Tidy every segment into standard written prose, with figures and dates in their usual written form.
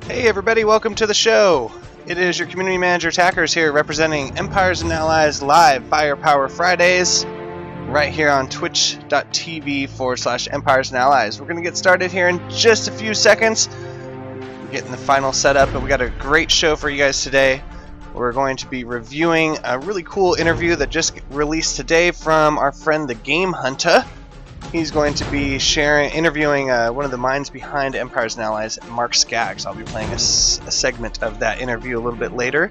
Hey everybody, welcome to the show. It is your community manager Tackers here representing Empires and Allies live Firepower Fridays right here on twitch.tv/Empires and Allies. We're going to get started here in just a few seconds. We're getting the final setup, but we got a great show for you guys today. We're going to be reviewing a really cool interview that just released today from our friend the Game Hunter. He's going to be interviewing one of the minds behind Empires and Allies, Mark Skaggs. I'll be playing a segment of that interview a little bit later.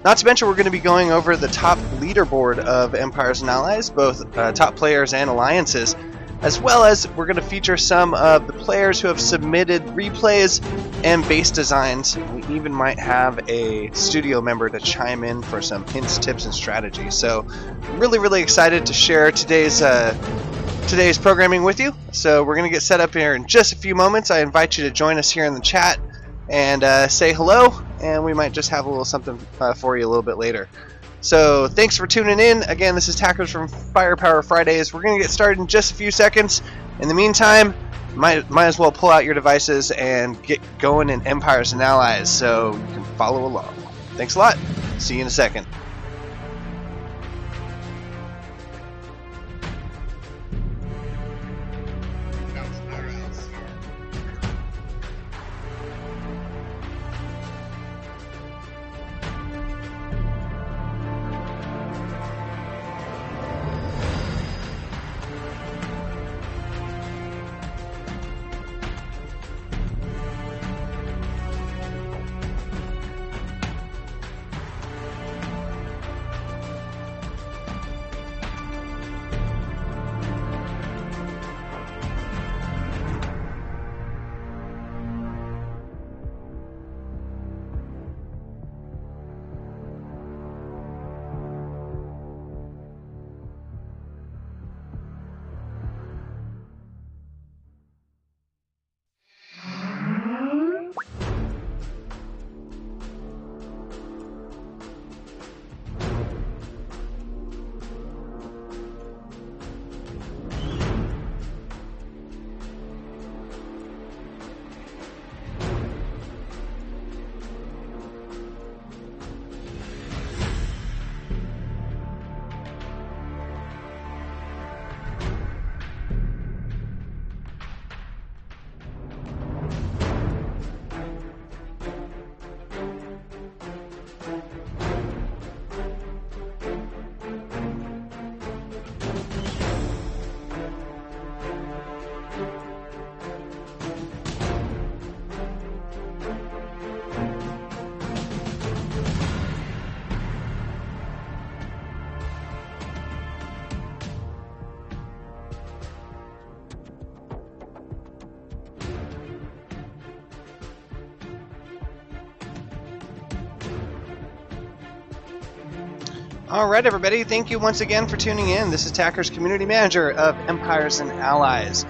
Not to mention, we're going to be going over the top leaderboard of Empires and Allies, both top players and alliances, as well as we're going to feature some of the players who have submitted replays and base designs. We even might have a studio member to chime in for some hints, tips, and strategy. So, really excited to share today's programming with you. So we're going to get set up here in just a few moments. I invite you to join us here in the chat and say hello, and we might just have a little something for you a little bit later. So thanks for tuning in. Again, this is Tackers from Firepower Fridays. We're going to get started in just a few seconds. In the meantime, might as well pull out your devices and get going in Empires and Allies so you can follow along. Thanks a lot. See you in a second. Alright everybody, thank you once again for tuning in. This is Tackers, Community Manager of Empires and Allies.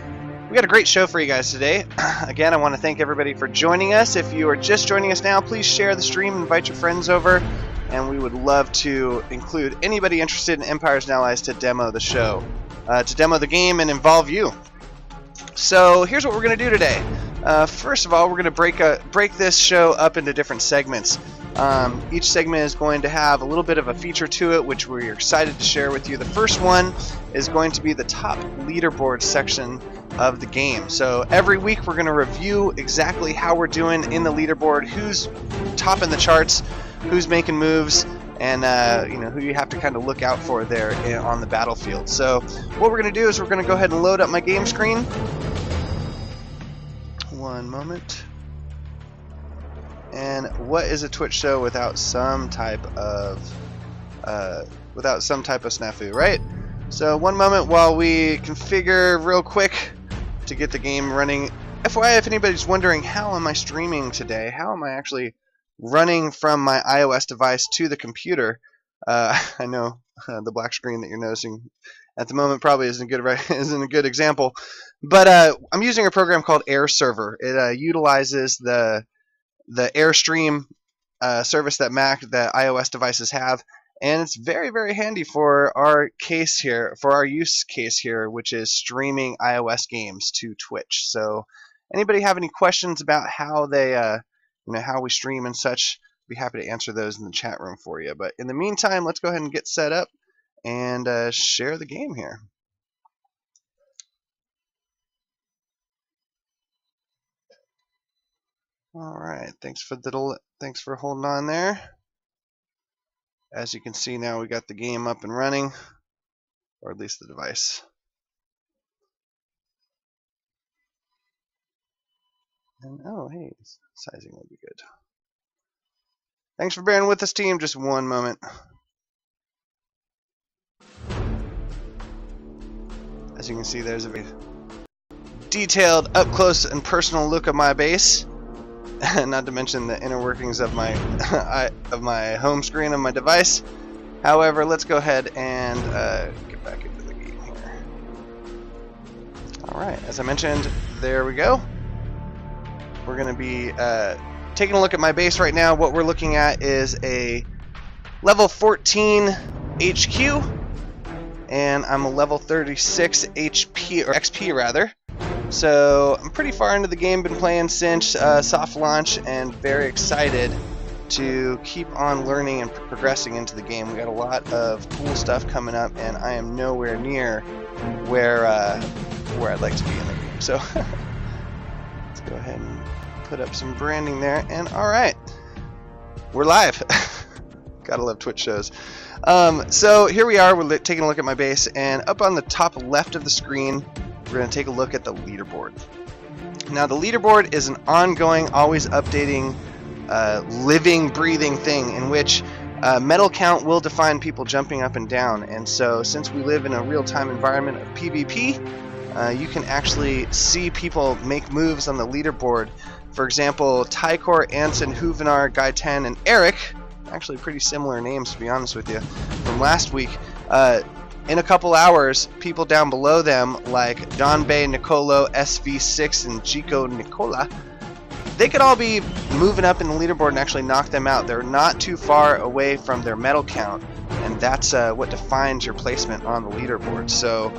We got a great show for you guys today. Again, I want to thank everybody for joining us. If you are just joining us now, please share the stream, invite your friends over, and we would love to include anybody interested in Empires and Allies to demo the show, to demo the game and involve you. So here's what we're going to do today. First of all, we're going to break this show up into different segments. Each segment is going to have a little bit of a feature to it, which we're excited to share with you. The first one is going to be the top leaderboard section of the game. So every week we're going to review exactly how we're doing in the leaderboard, who's top in the charts, who's making moves, and who you have to kind of look out for there on the battlefield. So what we're going to do is we're going to go ahead and load up my game screen. One moment. And what is a Twitch show without some type of snafu, right? So one moment while we configure real quick to get the game running. FYI, if anybody's wondering, how am I streaming today? How am I actually running from my iOS device to the computer? I know the black screen that you're noticing at the moment probably isn't a good example, but I'm using a program called AirServer. It utilizes the Airstream service that iOS devices have, and it's very handy for our use case here, which is streaming iOS games to Twitch. So anybody have any questions about how they how we stream and such. Be happy to answer those in the chat room for you. But in the meantime, let's go ahead and get set up and share the game here. All right, thanks for holding on there. As you can see now, we got the game up and running, or at least the device. And oh, hey, sizing will be good. Thanks for bearing with us, team. Just one moment. As you can see, there's a very detailed, up close and personal look of my base. Not to mention the inner workings of my home screen of my device. However, let's go ahead and get back into the game here. Alright, as I mentioned, there we go. We're going to be taking a look at my base right now. What we're looking at is a level 14 HQ, and I'm a level 36 HP, or XP rather. So I'm pretty far into the game, been playing since soft launch, and very excited to keep on learning and progressing into the game. We got a lot of cool stuff coming up, and I am nowhere near where I'd like to be in the game. So let's go ahead and put up some branding there, and all right, we're live. Gotta love Twitch shows. So here we are. We're taking a look at my base, and up on the top left of the screen, we're going to take a look at the leaderboard. Now, the leaderboard is an ongoing, always updating, living, breathing thing in which medal count will define people jumping up and down. And so, since we live in a real-time environment of PvP, you can actually see people make moves on the leaderboard. For example, Tykor, Anson, Huvenar, Guy 10, and Eric, actually pretty similar names to be honest with you, from last week. In a couple hours, people down below them, like Don Bay Nicolo, SV6, and Chico Nicola, they could all be moving up in the leaderboard and actually knock them out. They're not too far away from their medal count, and that's what defines your placement on the leaderboard. So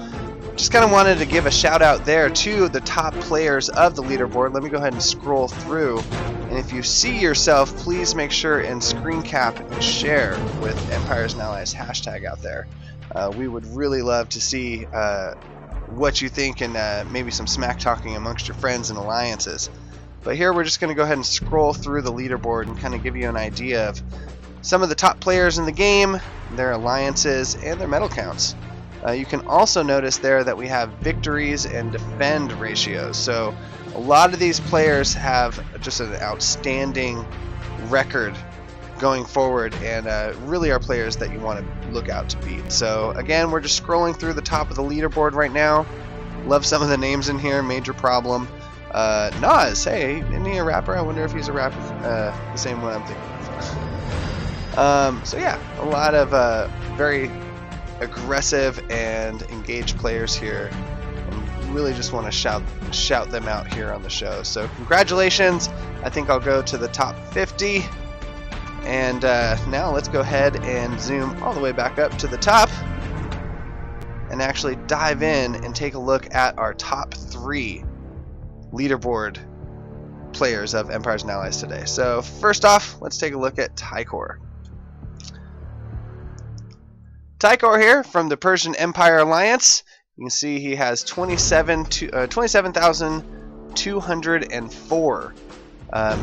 just kind of wanted to give a shout out there to the top players of the leaderboard. Let me go ahead and scroll through, and if you see yourself, please make sure and screen cap and share with Empires and Allies hashtag out there. We would really love to see what you think, and maybe some smack talking amongst your friends and alliances. But here we're just going to go ahead and scroll through the leaderboard and kind of give you an idea of some of the top players in the game, their alliances, and their medal counts. You can also notice there that we have victories and defend ratios. So a lot of these players have just an outstanding record going forward, and really are players that you want to look out to beat. So again, we're just scrolling through the top of the leaderboard right now. Love some of the names in here. Major Problem, Nas, hey, isn't he a rapper? I wonder if he's a rapper, the same one I'm thinking of. So yeah, a lot of very aggressive and engaged players here, and really just want to shout them out here on the show. So congratulations. I think I'll go to the top 50. And now let's go ahead and zoom all the way back up to the top and actually dive in and take a look at our top 3 leaderboard players of Empires and Allies today. So first off, let's take a look at Tykor. Tykor here from the Persian Empire Alliance. You can see he has 27,204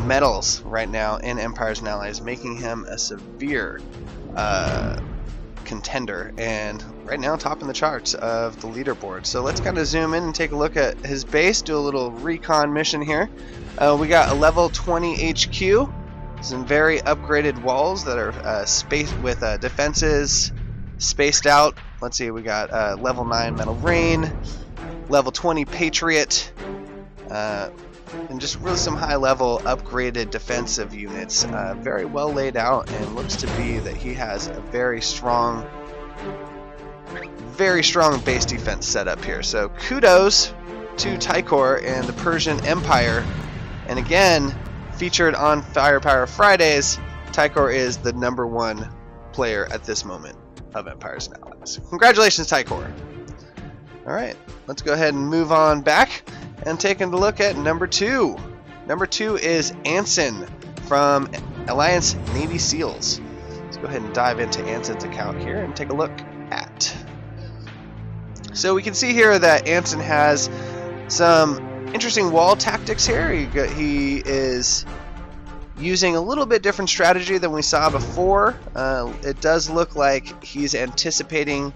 medals right now in Empires and Allies, making him a severe contender, and right now top in the charts of the leaderboard. So let's kind of zoom in and take a look at his base, do a little recon mission here. We got a level 20 HQ, some very upgraded walls that are spaced with defenses spaced out. Let's see, we got level 9 Metal Rain, level 20 Patriot, and just really some high-level upgraded defensive units. Very well laid out, and looks to be that he has a very strong base defense setup here. So kudos to Tykor and the Persian Empire. And again, featured on Firepower Fridays, Tykor is the #1 player at this moment of Empires and Allies. Congratulations, Tykor. Alright, let's go ahead and move on back and taking a look at number 2. Number 2 is Anson from Alliance Navy SEALs. Let's go ahead and dive into Anson's account here and take a look at. So we can see here that Anson has some interesting wall tactics here. He is using a little bit different strategy than we saw before. It does look like he's anticipating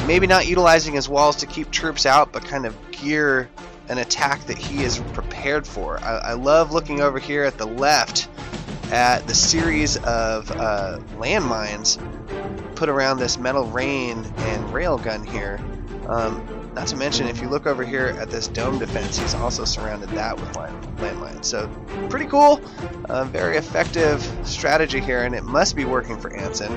maybe not utilizing his walls to keep troops out, but kind of gear an attack that he is prepared for. I love looking over here at the left at the series of landmines put around this metal rain and railgun here. Not to mention, if you look over here at this dome defense, he's also surrounded that with landmines. So pretty cool, very effective strategy here, and it must be working for Anson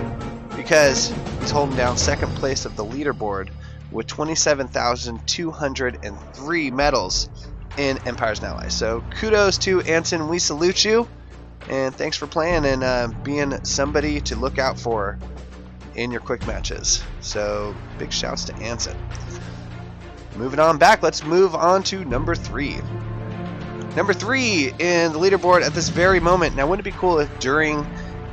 because he's holding down second place of the leaderboard with 27,203 medals in Empires and Allies. So kudos to Anson, we salute you, and thanks for playing and being somebody to look out for in your quick matches. So big shouts to Anson. Moving on back, let's move on to number 3. Number 3 in the leaderboard at this very moment. Now, wouldn't it be cool if during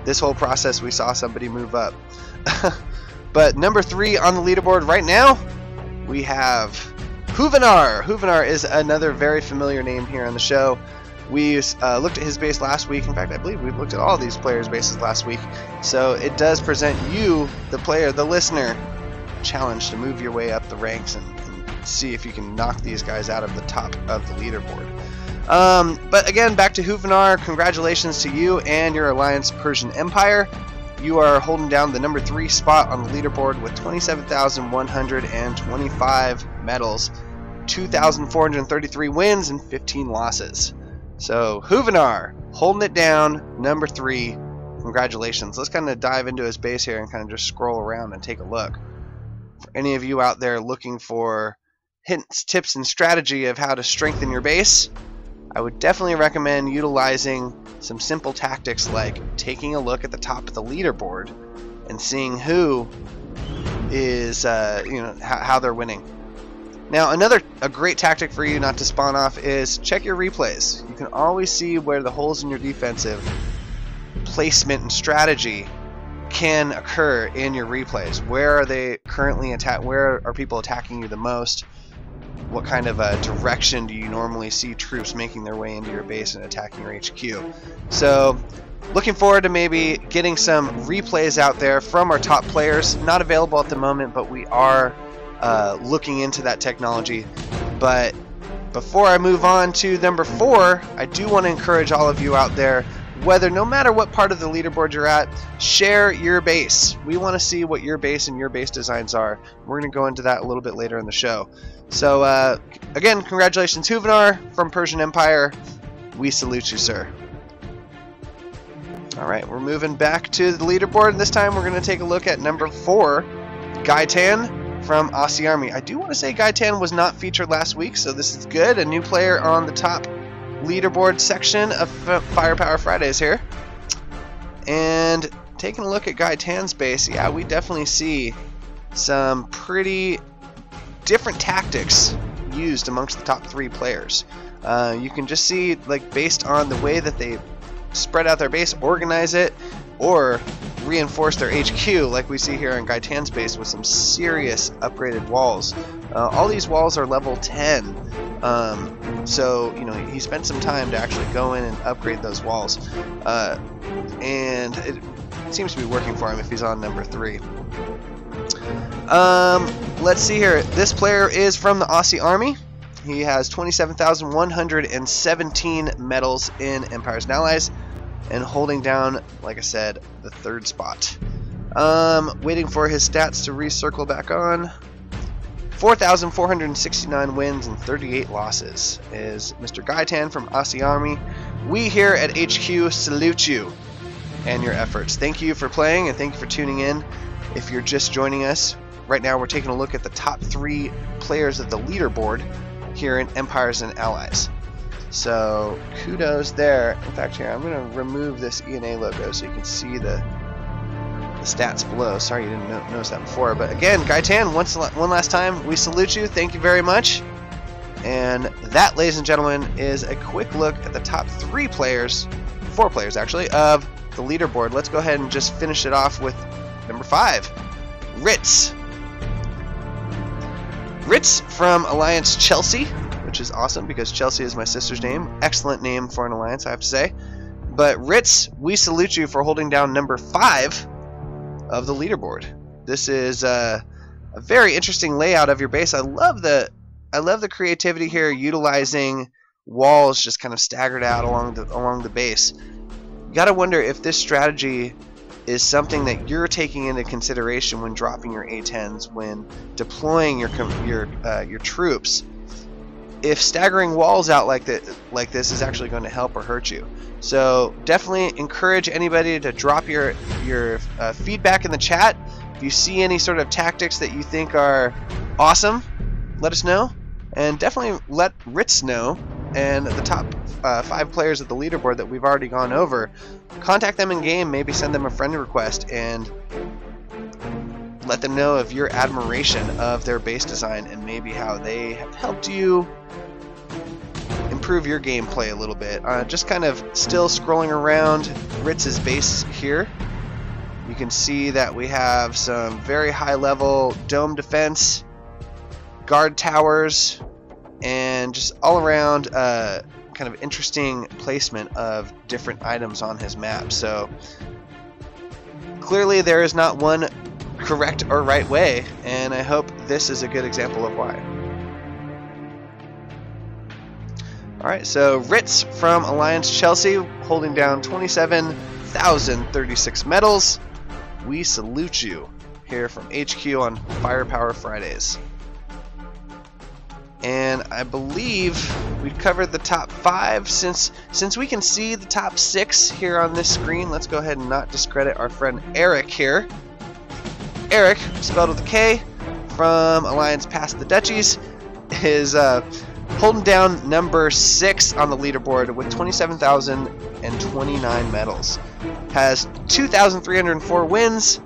this whole process we saw somebody move up? But number 3 on the leaderboard right now, we have Huvenar. Huvenar is another very familiar name here on the show. We looked at his base last week. In fact, I believe we looked at all these players' bases last week. So it does present you, the player, the listener, a challenge to move your way up the ranks and see if you can knock these guys out of the top of the leaderboard. But again, back to Huvenar. Congratulations to you and your Alliance Persian Empire. You are holding down the number 3 spot on the leaderboard with 27,125 medals, 2,433 wins, and 15 losses. So Huvenar holding it down, number 3. Congratulations. Let's kind of dive into his base here and kind of just scroll around and take a look. For any of you out there looking for hints, tips, and strategy of how to strengthen your base, I would definitely recommend utilizing some simple tactics like taking a look at the top of the leaderboard and seeing who is, how they're winning. Now, a great tactic for you not to spawn off is check your replays. You can always see where the holes in your defensive placement and strategy can occur in your replays. Where are they currently where are people attacking you the most? What kind of direction do you normally see troops making their way into your base and attacking your HQ? So looking forward to maybe getting some replays out there from our top players. Not available at the moment, but we are looking into that technology. But before I move on to number 4, I do want to encourage all of you out there, no matter what part of the leaderboard you're at, share your base. We want to see what your base and your base designs are. We're going to go into that a little bit later in the show. So again, congratulations Huvenar from Persian Empire. We salute you, sir. Alright, we're moving back to the leaderboard, and this time we're going to take a look at number 4, Gaitan from Aussie Army. I do want to say Gaitan was not featured last week, so this is good. A new player on the top leaderboard section of Firepower Fridays here. And taking a look at Gaitan's base, yeah, we definitely see some pretty different tactics used amongst the top 3 players. You can just see, like, based on the way that they spread out their base, organize it, or reinforce their HQ, like we see here on Gaitan's base with some serious upgraded walls. All these walls are level 10, so he spent some time to actually go in and upgrade those walls, and it seems to be working for him if he's on number 3. Let's see here. This player is from the Aussie Army. He has 27,117 medals in Empires and Allies, and holding down, like I said, the 3rd spot. Waiting for his stats to recircle back on. 4,469 wins and 38 losses is Mr. Gaitan from Aussie Army. We here at HQ salute you and your efforts. Thank you for playing, and thank you for tuning in. If you're just joining us, right now we're taking a look at the top 3 players of the leaderboard here in Empires and Allies. So kudos there. In fact, here I'm going to remove this ENA logo so you can see the stats below. Sorry you didn't notice that before. But again, Gaitan, one last time, we salute you. Thank you very much. And that, ladies and gentlemen, is a quick look at the top 3 players 4 players actually, of the leaderboard. Let's go ahead and just finish it off with number 5, Ritz. Ritz from Alliance Chelsea, which is awesome because Chelsea is my sister's name. Excellent name for an alliance, I have to say. But Ritz, we salute you for holding down number 5 of the leaderboard. This is a very interesting layout of your base. I love the creativity here, utilizing walls just kind of staggered out along the base. You gotta wonder if this strategy is something that you're taking into consideration when dropping your A10s, when deploying your troops. If staggering walls out like this is actually going to help or hurt you. So definitely encourage anybody to drop your feedback in the chat. If you see any sort of tactics that you think are awesome, let us know, and definitely let Ritz know, and the top 5 players of the leaderboard that we've already gone over. Contact them in game, maybe send them a friend request, and let them know of your admiration of their base design and maybe how they have helped you improve your gameplay a little bit. Just kind of still scrolling around Ritz's base here. You can see that we have some very high level dome defense, guard towers, and just all around kind of interesting placement of different items on his map. So clearly there is not one correct or right way, and I hope this is a good example of why. Alright, so Ritz from Alliance Chelsea holding down 27,036 medals. We salute you here from HQ on Firepower Fridays. And I believe we've covered the top 5. Since we can see the top 6 here on this screen, let's go ahead and not discredit our friend Eric here. Eric, spelled with a K, from Alliance Past the Dutchies, is holding down number 6 on the leaderboard with 27,029 medals. Has 2,304 wins,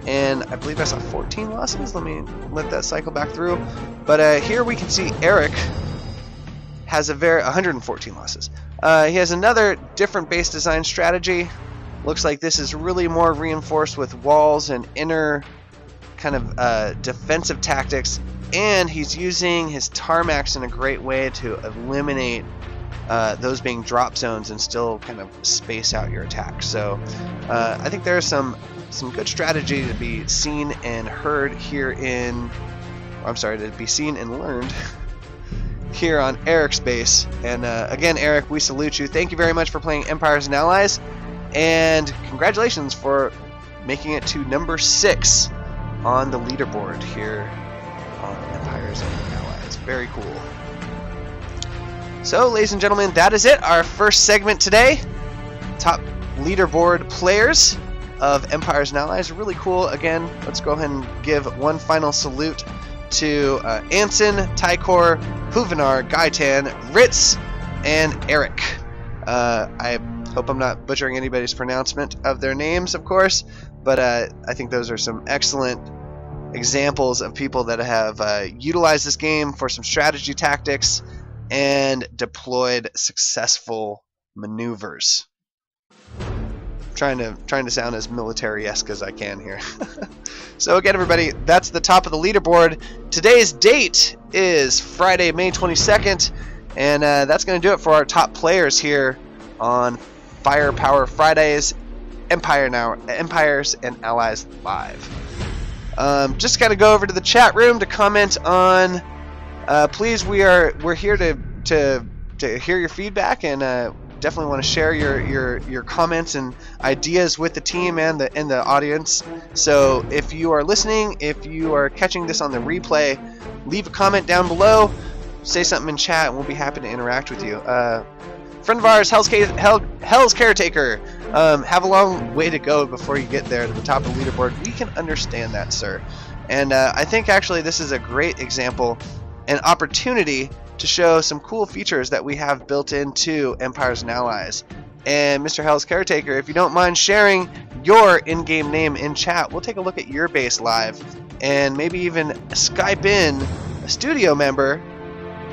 and I believe I saw 14 losses. Let that cycle back through. But here we can see Eric has 114 losses. He has another different base design strategy. Looks like this is really more reinforced with walls and inner kind of defensive tactics, and he's using his tarmacs in a great way to eliminate those being drop zones and still kind of space out your attack. So I think there's some good strategy to be seen and heard here to be seen and learned here on Eric's base. And again, Eric, we salute you. Thank you very much for playing Empires and Allies, and congratulations for making it to number 6 on the leaderboard here on Empires and Allies. Very cool. So, ladies and gentlemen, that is it. Our first segment today. Top leaderboard players of Empires and Allies. Really cool. Again, let's go ahead and give one final salute to Anson, Tykor, Huvinar, Gaitan, Ritz, and Eric. I hope I'm not butchering anybody's pronouncement of their names, of course, but I think those are some excellent examples of people that have utilized this game for some strategy tactics and deployed successful maneuvers. Trying to sound as military-esque as I can here. So again, everybody, that's the top of the leaderboard. Today's date is Friday, May 22nd, and that's going to do it for our top players here on Firepower Fridays, Empires and Allies Live. Just got to go over to the chat room to comment on. Please, we're here to hear your feedback, and definitely want to share your comments and ideas with the team and the audience. So if you are listening, if you are catching this on the replay, leave a comment down below, say something in chat, and we'll be happy to interact with you. Friend of ours, Hell's Caretaker, have a long way to go before you get there to the top of the leaderboard. We can understand that, sir. And I think actually this is a great example and opportunity to show some cool features that we have built into Empires and Allies. And Mr. Hell's Caretaker, if you don't mind sharing your in-game name in chat, we'll take a look at your base live and maybe even Skype in a studio member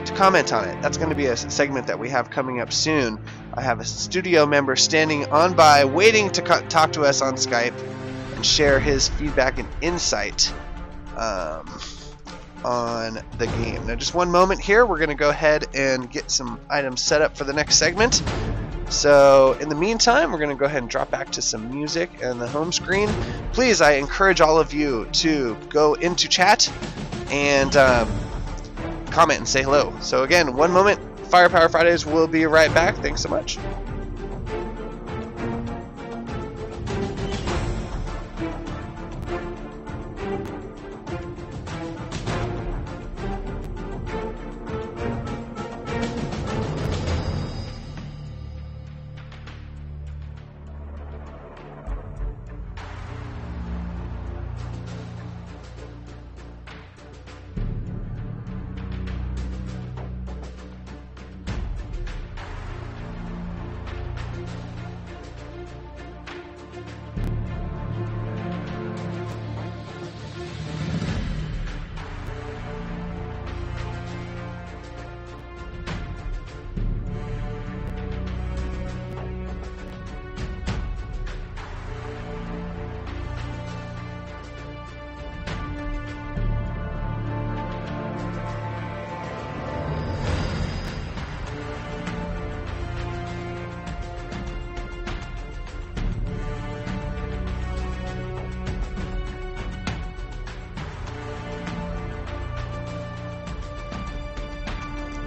to comment on it. That's going to be a segment that we have coming up soon. I have a studio member standing on by, waiting to talk to us on Skype and share his feedback and insight on the game. Now, just one moment here. We're going to go ahead and get some items set up for the next segment. So, in the meantime, we're going to go ahead and drop back to some music and the home screen. Please, I encourage all of you to go into chat and comment and say hello. So, again, one moment. Firepower Fridays will be right back. Thanks so much.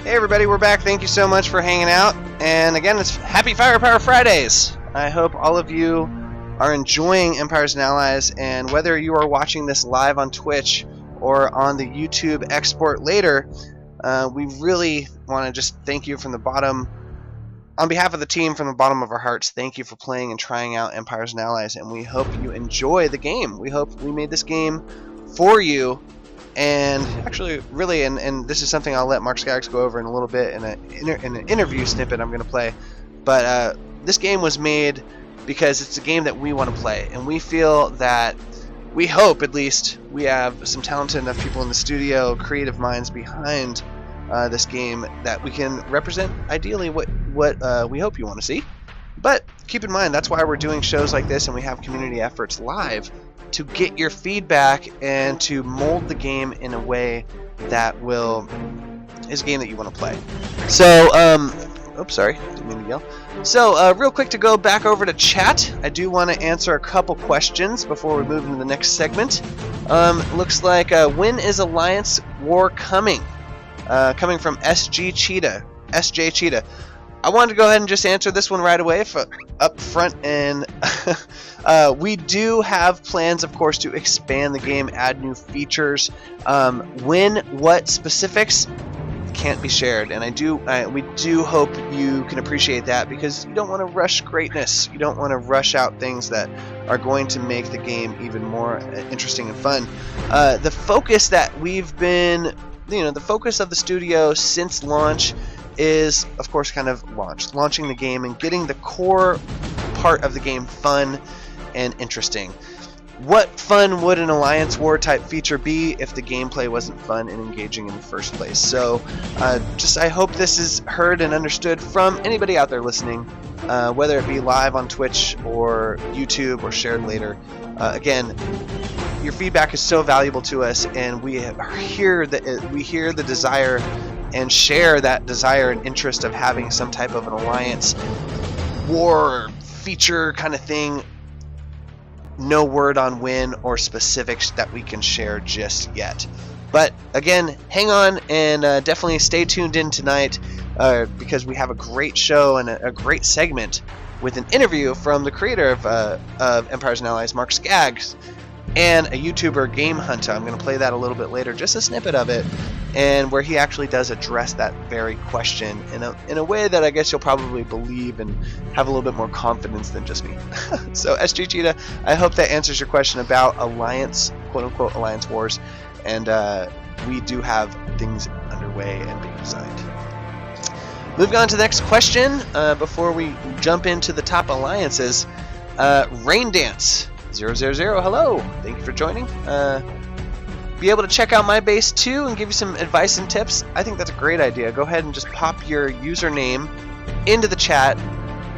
Hey everybody, we're back. Thank you so much for hanging out. And again, it's Happy Firepower Fridays. I hope all of you are enjoying Empires and Allies, and whether you are watching this live on Twitch or on the YouTube export later, we really want to just thank you from the bottom, on behalf of the team, from the bottom of our hearts. Thank you for playing and trying out Empires and Allies, and we hope you enjoy the game. We hope we made this game for you. And actually, really, and this is something I'll let Mark Skaggs go over in a little bit in an interview snippet I'm going to play. But this game was made because it's a game that we want to play, and we feel that, we hope at least, we have some talented enough people in the studio, creative minds behind this game, that we can represent ideally what we hope you want to see. But keep in mind, that's why we're doing shows like this, and we have community efforts live, to get your feedback and to mold the game in a way that is a game that you want to play. So, oops, sorry, didn't mean to yell. So, real quick to go back over to chat, I do want to answer a couple questions before we move into the next segment. Looks like, when is Alliance War coming? Coming from SJ Cheetah. I wanted to go ahead and just answer this one right away up front, and we do have plans, of course, to expand the game, add new features. What specifics can't be shared, and we do hope you can appreciate that, because you don't want to rush greatness. You don't want to rush out things that are going to make the game even more interesting and fun. The focus that we've been, the focus of the studio since launch is, of course, kind of launching the game and getting the core part of the game fun and interesting. What fun would an Alliance War type feature be if the gameplay wasn't fun and engaging in the first place? So I hope this is heard and understood from anybody out there listening, whether it be live on Twitch or YouTube or shared later. Again, your feedback is so valuable to us, and we hear the desire and share that desire and interest of having some type of an Alliance War feature kind of thing. No word on when or specifics that we can share just yet. But again, hang on and definitely stay tuned in tonight, because we have a great show and a great segment with an interview from the creator of Empires and Allies, Mark Skaggs, and a YouTuber, Game Hunter. I'm going to play that a little bit later, just a snippet of it, and where he actually does address that very question in a way that I guess you'll probably believe and have a little bit more confidence than just me. So, SG Cheetah, I hope that answers your question about Alliance, quote-unquote Alliance Wars, and we do have things underway and being designed. Moving on to the next question, before we jump into the top alliances, Rain Dance 000, hello, thank you for joining. be able to check out my base too and give you some advice and tips, I think that's a great idea. Go ahead and just pop your username into the chat,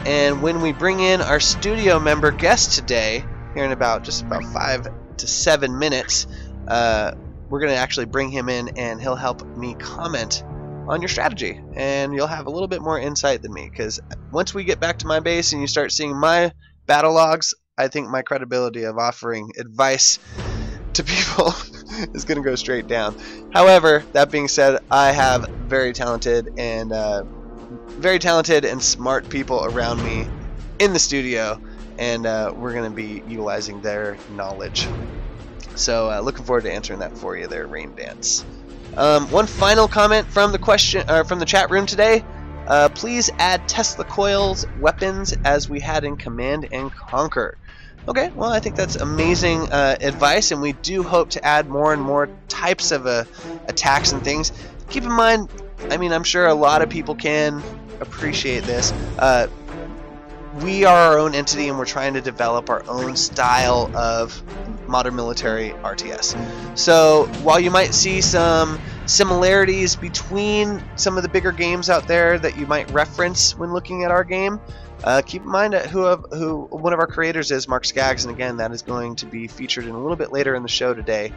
and when we bring in our studio member guest today, here in about 5 to 7 minutes, we're going to actually bring him in, and he'll help me comment on your strategy, and you'll have a little bit more insight than me, because once we get back to my base and you start seeing my battle logs, I think my credibility of offering advice to people is going to go straight down. However, that being said, I have very talented and smart people around me in the studio, and we're going to be utilizing their knowledge. So looking forward to answering that for you there, Rain Dance. One final comment from the chat room today. Please add Tesla coils weapons as we had in Command and Conquer. Okay, well, I think that's amazing advice, and we do hope to add more and more types of attacks and things. Keep in mind, I mean, I'm sure a lot of people can appreciate this. We are our own entity, and we're trying to develop our own style of modern military RTS. So while you might see some similarities between some of the bigger games out there that you might reference when looking at our game, keep in mind who one of our creators is, Mark Skaggs, and again, that is going to be featured in a little bit later in the show today.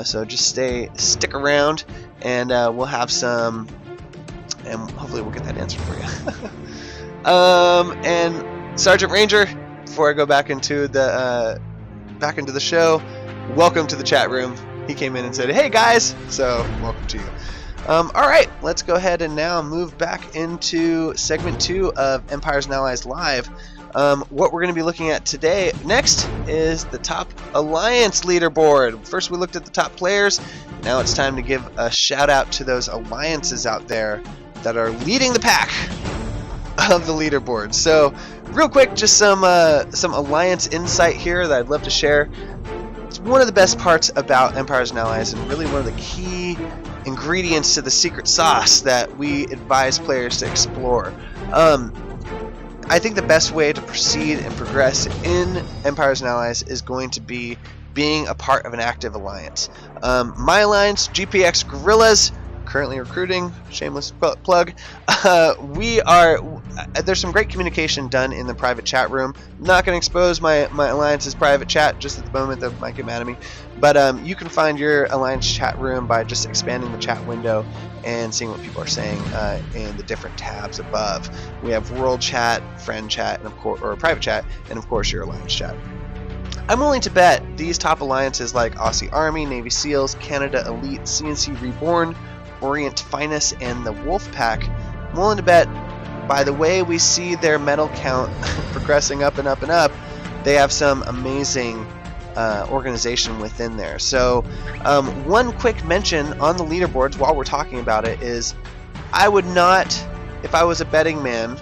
So just stick around, and we'll have some, and hopefully we'll get that answer for you. And Sergeant Ranger, before I go back into the show, welcome to the chat room. He came in and said, "Hey guys," so welcome to you. All right, let's go ahead and now move back into segment 2 of Empires and Allies Live. What we're going to be looking at today next is the top alliance leaderboard. First we looked at the top players. Now it's time to give a shout out to those alliances out there that are leading the pack of the leaderboard. So real quick, just some alliance insight here that I'd love to share. It's one of the best parts about Empires and Allies, and really one of the key ingredients to the secret sauce that we advise players to explore. I think the best way to proceed and progress in Empires and Allies is going to be being a part of an active alliance. My alliance, GPX Guerrillas, currently recruiting, shameless plug. There's some great communication done in the private chat room. I'm not going to expose my alliance's private chat just at the moment, that might get mad at me, but you can find your alliance chat room by just expanding the chat window and seeing what people are saying in the different tabs above. We have world chat, friend chat, and of course, or private chat, and of course your alliance chat. I'm willing to bet these top alliances like Aussie Army, Navy SEALs, Canada Elite, CNC Reborn, Orient Finest, and the Wolfpack, I'm willing to bet by the way we see their medal count progressing up and up and up, they have some amazing organization within there. So one quick mention on the leaderboards while we're talking about it is, I would not, if I was a betting man,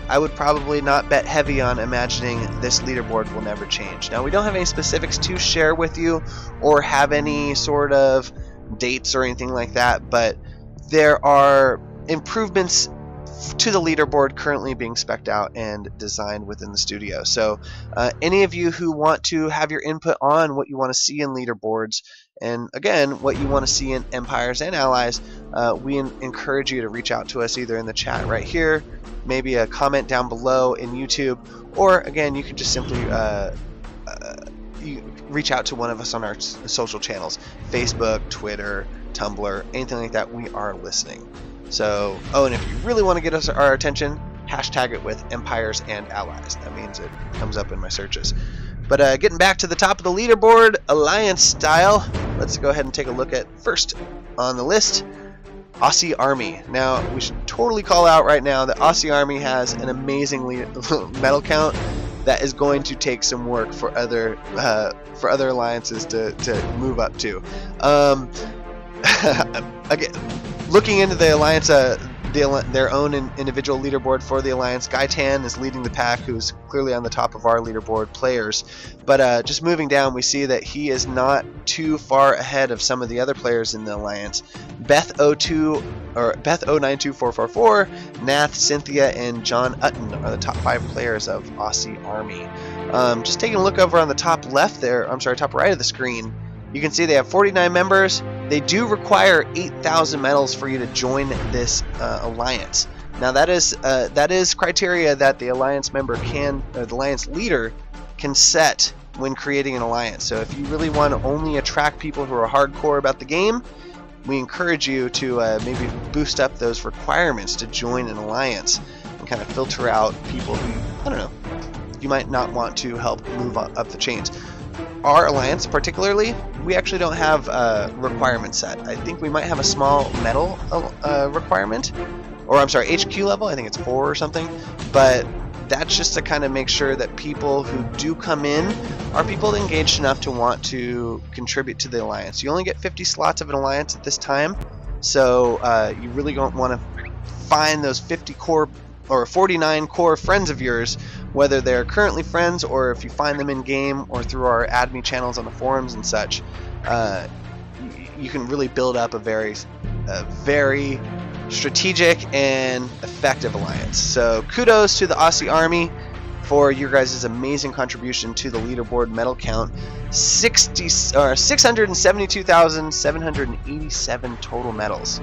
I would probably not bet heavy on imagining this leaderboard will never change. Now, we don't have any specifics to share with you or have any sort of dates or anything like that, but there are improvements to the leaderboard currently being spec'd out and designed within the studio. So any of you who want to have your input on what you want to see in leaderboards, and again what you want to see in Empires and Allies, we encourage you to reach out to us either in the chat right here, maybe a comment down below in YouTube, or again you can just simply you reach out to one of us on our social channels, Facebook, Twitter, Tumblr, anything like that. We are listening. So, oh, and if you really want to get our attention, hashtag it with Empires and Allies. That means it comes up in my searches. But getting back to the top of the leaderboard, alliance style, let's go ahead and take a look at first on the list, Aussie Army. Now, we should totally call out right now that Aussie Army has an amazing medal count that is going to take some work for other alliances to move up to. Again, looking into the alliance, their own individual leaderboard for the alliance, Guy Tan is leading the pack, who's clearly on the top of our leaderboard players. But just moving down, we see that he is not too far ahead of some of the other players in the alliance. Beth 092444, Nath, Cynthia, and John Utton are the top 5 players of Aussie Army. Just taking a look over on the top left there, I'm sorry, top right of the screen, You can see they have 49 members. They do require 8,000 medals for you to join this alliance. Now that is criteria that the alliance member can, or the alliance leader can set when creating an alliance. So if you really want to only attract people who are hardcore about the game, we encourage you to maybe boost up those requirements to join an alliance and kind of filter out people who, I don't know, you might not want to help move up the chains. Our alliance particularly, we actually don't have a requirement set. I think we might have a small medal requirement, or I'm sorry, HQ level, I think it's 4 or something, but that's just to kind of make sure that people who do come in are people engaged enough to want to contribute to the alliance. You only get 50 slots of an alliance at this time, so you really don't want to find those 50 core or 49 core friends of yours, whether they're currently friends or if you find them in game or through our AdMe channels on the forums and such. You can really build up a very strategic and effective alliance. So kudos to the Aussie Army for your guys' amazing contribution to the leaderboard medal count. 672,787 total medals.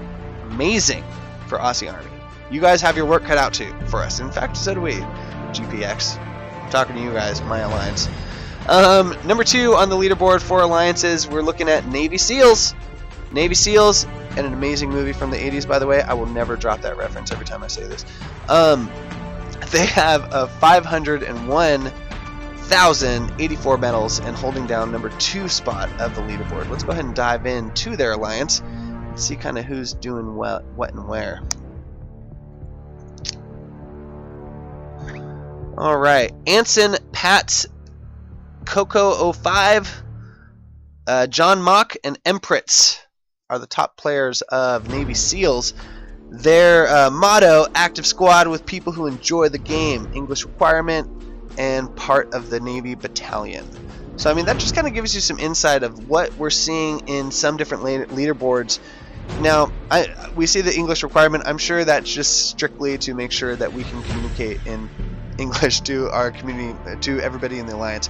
Amazing for Aussie Army. You guys have your work cut out too for us. In fact, so do we. GPX. I'm talking to you guys, my alliance. Number 2 on the leaderboard for alliances, we're looking at Navy SEALs. Navy SEALs, and an amazing movie from the 80s, by the way. I will never drop that reference every time I say this. They have 501,084 medals and holding down number 2 spot of the leaderboard. Let's go ahead and dive into their alliance and see kind of who's doing what and where. Alright, Anson, Pats, Coco05, John Mock, and Empritz are the top players of Navy SEALs. Their motto, active squad with people who enjoy the game, English requirement, and part of the Navy battalion. So I mean, that just kind of gives you some insight of what we're seeing in some different leaderboards. Now, we see the English requirement. I'm sure that's just strictly to make sure that we can communicate in English to our community, to everybody in the alliance.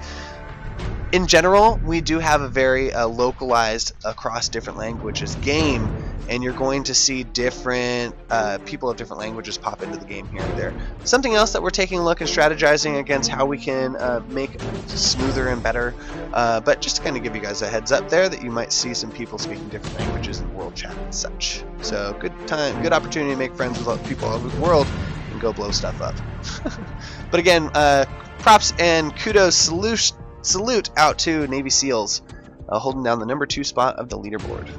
In general, we do have a very localized across different languages game, and you're going to see different people of different languages pop into the game here and there. Something else that we're taking a look and strategizing against how we can make it smoother and better, but just to kind of give you guys a heads up there that you might see some people speaking different languages in the world chat and such. So good opportunity to make friends with people all over the world and go blow stuff up. But again, props and kudos, salute out to Navy SEALs, holding down the number 2 spot of the leaderboard.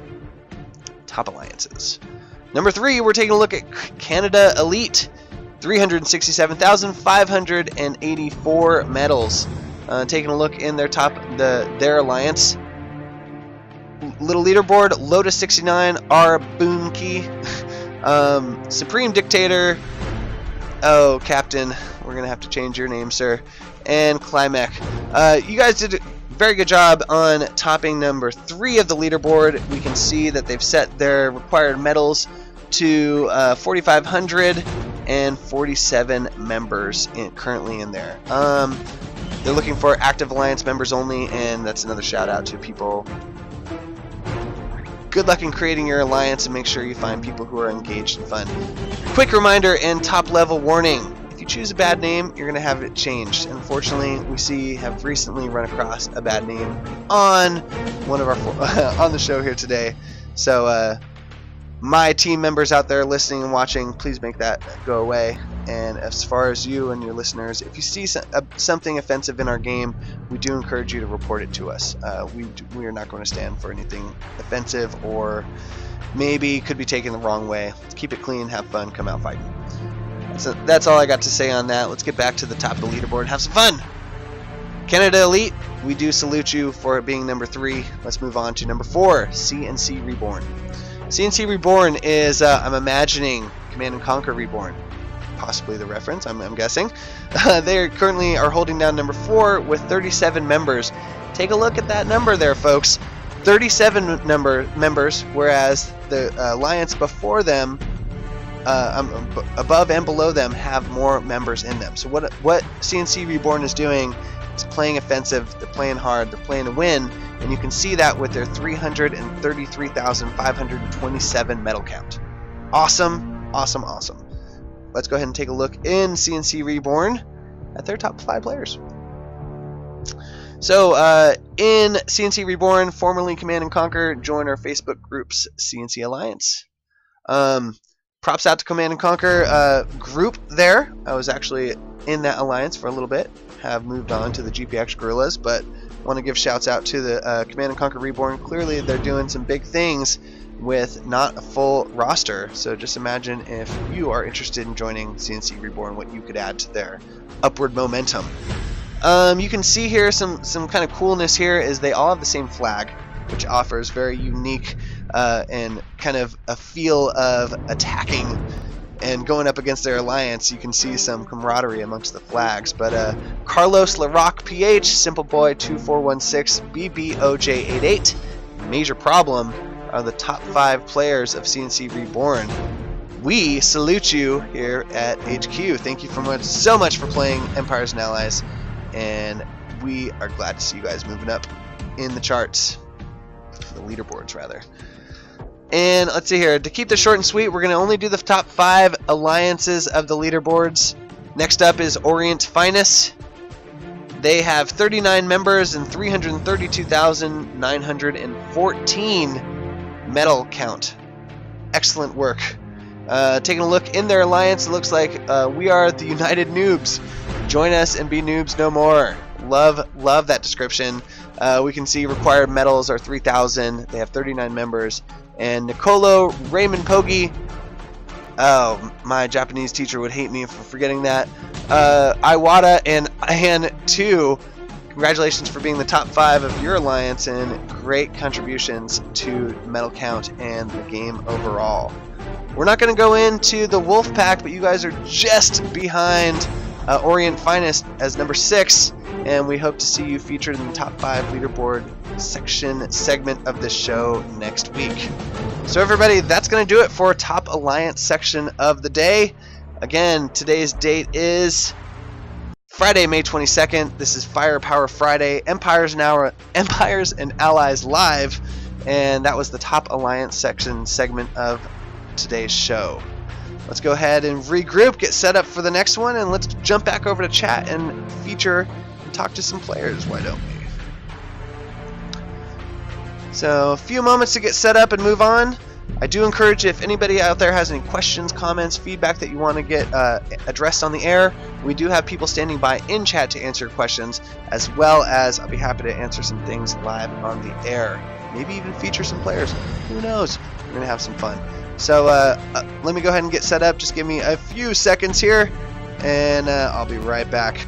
Top alliances. Number 3, we're taking a look at Canada Elite, 367,584 medals. Taking a look in their their alliance. Little leaderboard: Lotus 69, R. Boonki, Supreme Dictator. Oh, Captain, we're gonna have to change your name, sir. And Climac. You guys did a very good job on topping number 3 of the leaderboard. We can see that they've set their required medals to 4,500 and 47 members currently in there. They're looking for active alliance members only, and that's another shout out to people. Good luck in creating your alliance, and make sure you find people who are engaged and fun. Quick reminder and top level warning: if you choose a bad name, you're going to have it changed. Unfortunately, we have recently run across a bad name on one of our on the show here today. So my team members out there listening and watching, please make that go away. And as far as you and your listeners, if you see something offensive in our game, we do encourage you to report it to us. We are not going to stand for anything offensive or maybe could be taken the wrong way. Let's keep it clean, have fun, come out fighting. So that's all I got to say on that. Let's get back to the top of the leaderboard and have some fun. Canada Elite, we do salute you for it being number 3. Let's move on to number 4, CNC Reborn. CNC Reborn is, I'm imagining, Command & Conquer Reborn. Possibly the reference, I'm guessing. They currently are holding down number 4 with 37 members. Take a look at that number there, folks. 37 members, whereas the alliance before them, above and below them, have more members in them. So what CNC Reborn is doing is playing offensive, they're playing hard, they're playing to win, and you can see that with their 333,527 medal count. Awesome, awesome, awesome. Let's go ahead and take a look in CNC Reborn at their top 5 players. So, in CNC Reborn, formerly Command & Conquer, join our Facebook group's CNC Alliance. Props out to Command & Conquer group there. I was actually in that alliance for a little bit. Have moved on to the GPX Guerrillas, but want to give shouts out to the Command & Conquer Reborn. Clearly, they're doing some big things with not a full roster. So just imagine if you are interested in joining CNC Reborn, what you could add to their upward momentum. You can see here some kind of coolness here is they all have the same flag, which offers very unique and kind of a feel of attacking and going up against their alliance. You can see some camaraderie amongst the flags. But Carlos LaRock PH, Simple Boy 2416, BBOJ88, Major Problem are the top 5 players of CNC Reborn. We salute you here at HQ. Thank you so much for playing Empires and Allies, and we are glad to see you guys moving up in the charts, the leaderboards rather. And let's see here, to keep this short and sweet, we're going to only do the top 5 alliances of the leaderboards. Next up is Orient Finest. They have 39 members and 332,914 medal count. Excellent work. Taking a look in their alliance, it looks like we are the United Noobs. Join us and be noobs no more. Love that description. We can see required medals are 3,000. They have 39 members. And Nicolo Raymond Poggi, oh, my Japanese teacher would hate me for forgetting that. Iwata and Ian 2, congratulations for being the top 5 of your alliance and great contributions to medal count and the game overall. We're not going to go into the Wolf Pack, but you guys are just behind Orient Finest as number 6, and we hope to see you featured in the top 5 leaderboard segment of this show next week. So everybody, that's going to do it for Top Alliance section of the day. Again, today's date is Friday, May 22nd. This is Firepower Friday, Empires and Allies Live, and that was the Top Alliance section segment of today's show. Let's go ahead and regroup, get set up for the next one, and let's jump back over to chat and feature and talk to some players, why don't we? So a few moments to get set up and move on. I do encourage, if anybody out there has any questions, comments, feedback that you want to get addressed on the air, we do have people standing by in chat to answer your questions, as well as I'll be happy to answer some things live on the air. Maybe even feature some players. Who knows? We're going to have some fun. So let me go ahead and get set up. Just give me a few seconds here, and I'll be right back.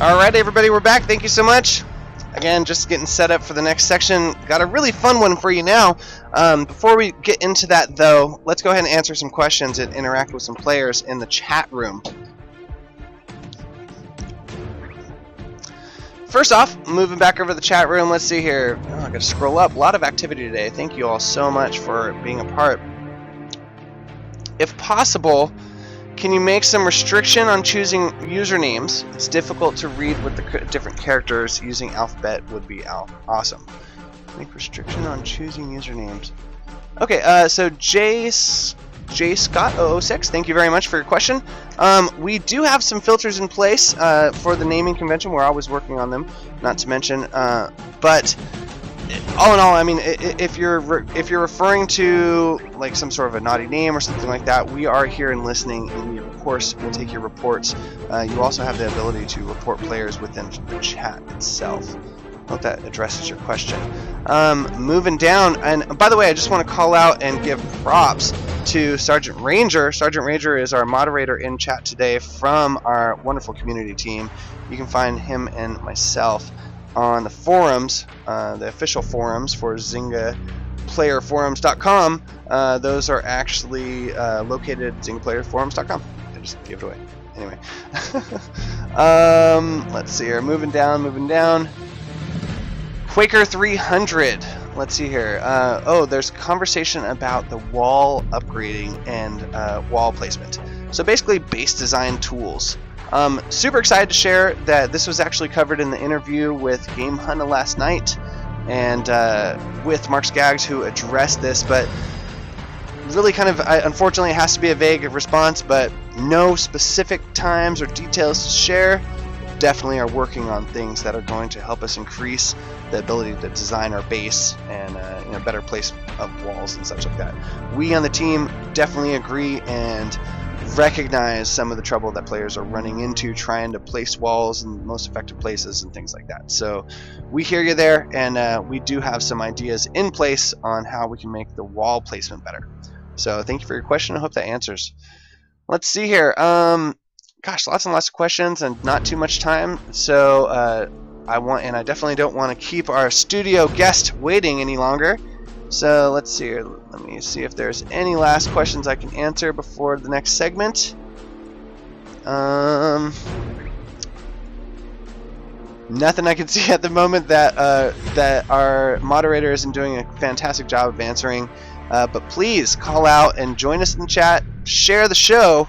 Alright everybody, we're back. Thank you so much. Again, just getting set up for the next section. Got a really fun one for you now. Before we get into that though, let's go ahead and answer some questions and interact with some players in the chat room. First off, moving back over to the chat room, let's see here. Oh, I gotta scroll up. A lot of activity today. Thank you all so much for being a part. If possible, can you make some restriction on choosing usernames? It's difficult to read with the different characters. Using alphabet would be awesome. Make restriction on choosing usernames. Okay, so J Scott 006, thank you very much for your question. We do have some filters in place for the naming convention. We're always working on them, not to mention. But all in all, I mean, if you're referring to like some sort of a naughty name or something like that, we are here and listening, and we of course will take your reports. You also have the ability to report players within the chat itself. Hope that addresses your question. Moving down, and by the way, I just want to call out and give props to Sergeant Ranger. Sergeant Ranger is our moderator in chat today from our wonderful community team. You can find him and myself on the forums, the official forums for ZyngaPlayerForums.com. Those are actually located at ZyngaPlayerForums.com. I just gave it away. Anyway, let's see here. Moving down. Quaker 300. Let's see here. Oh, there's conversation about the wall upgrading and wall placement. So basically, base design tools. Super excited to share that this was actually covered in the interview with Game Hunter last night, and with Mark Skaggs, who addressed this. But really, kind of, unfortunately, it has to be a vague response. But no specific times or details to share. Definitely are working on things that are going to help us increase the ability to design our base and better place of walls and such like that. We on the team definitely agree and recognize some of the trouble that players are running into trying to place walls in the most effective places and things like that. So we hear you there, and we do have some ideas in place on how we can make the wall placement better. So thank you for your question. I hope that answers. Let's see here. Gosh, lots and lots of questions and not too much time, so I definitely don't want to keep our studio guest waiting any longer. So let's see here. Let me see if there's any last questions I can answer before the next segment. Nothing I can see at the moment that our moderator isn't doing a fantastic job of answering. But please call out and join us in the chat, share the show,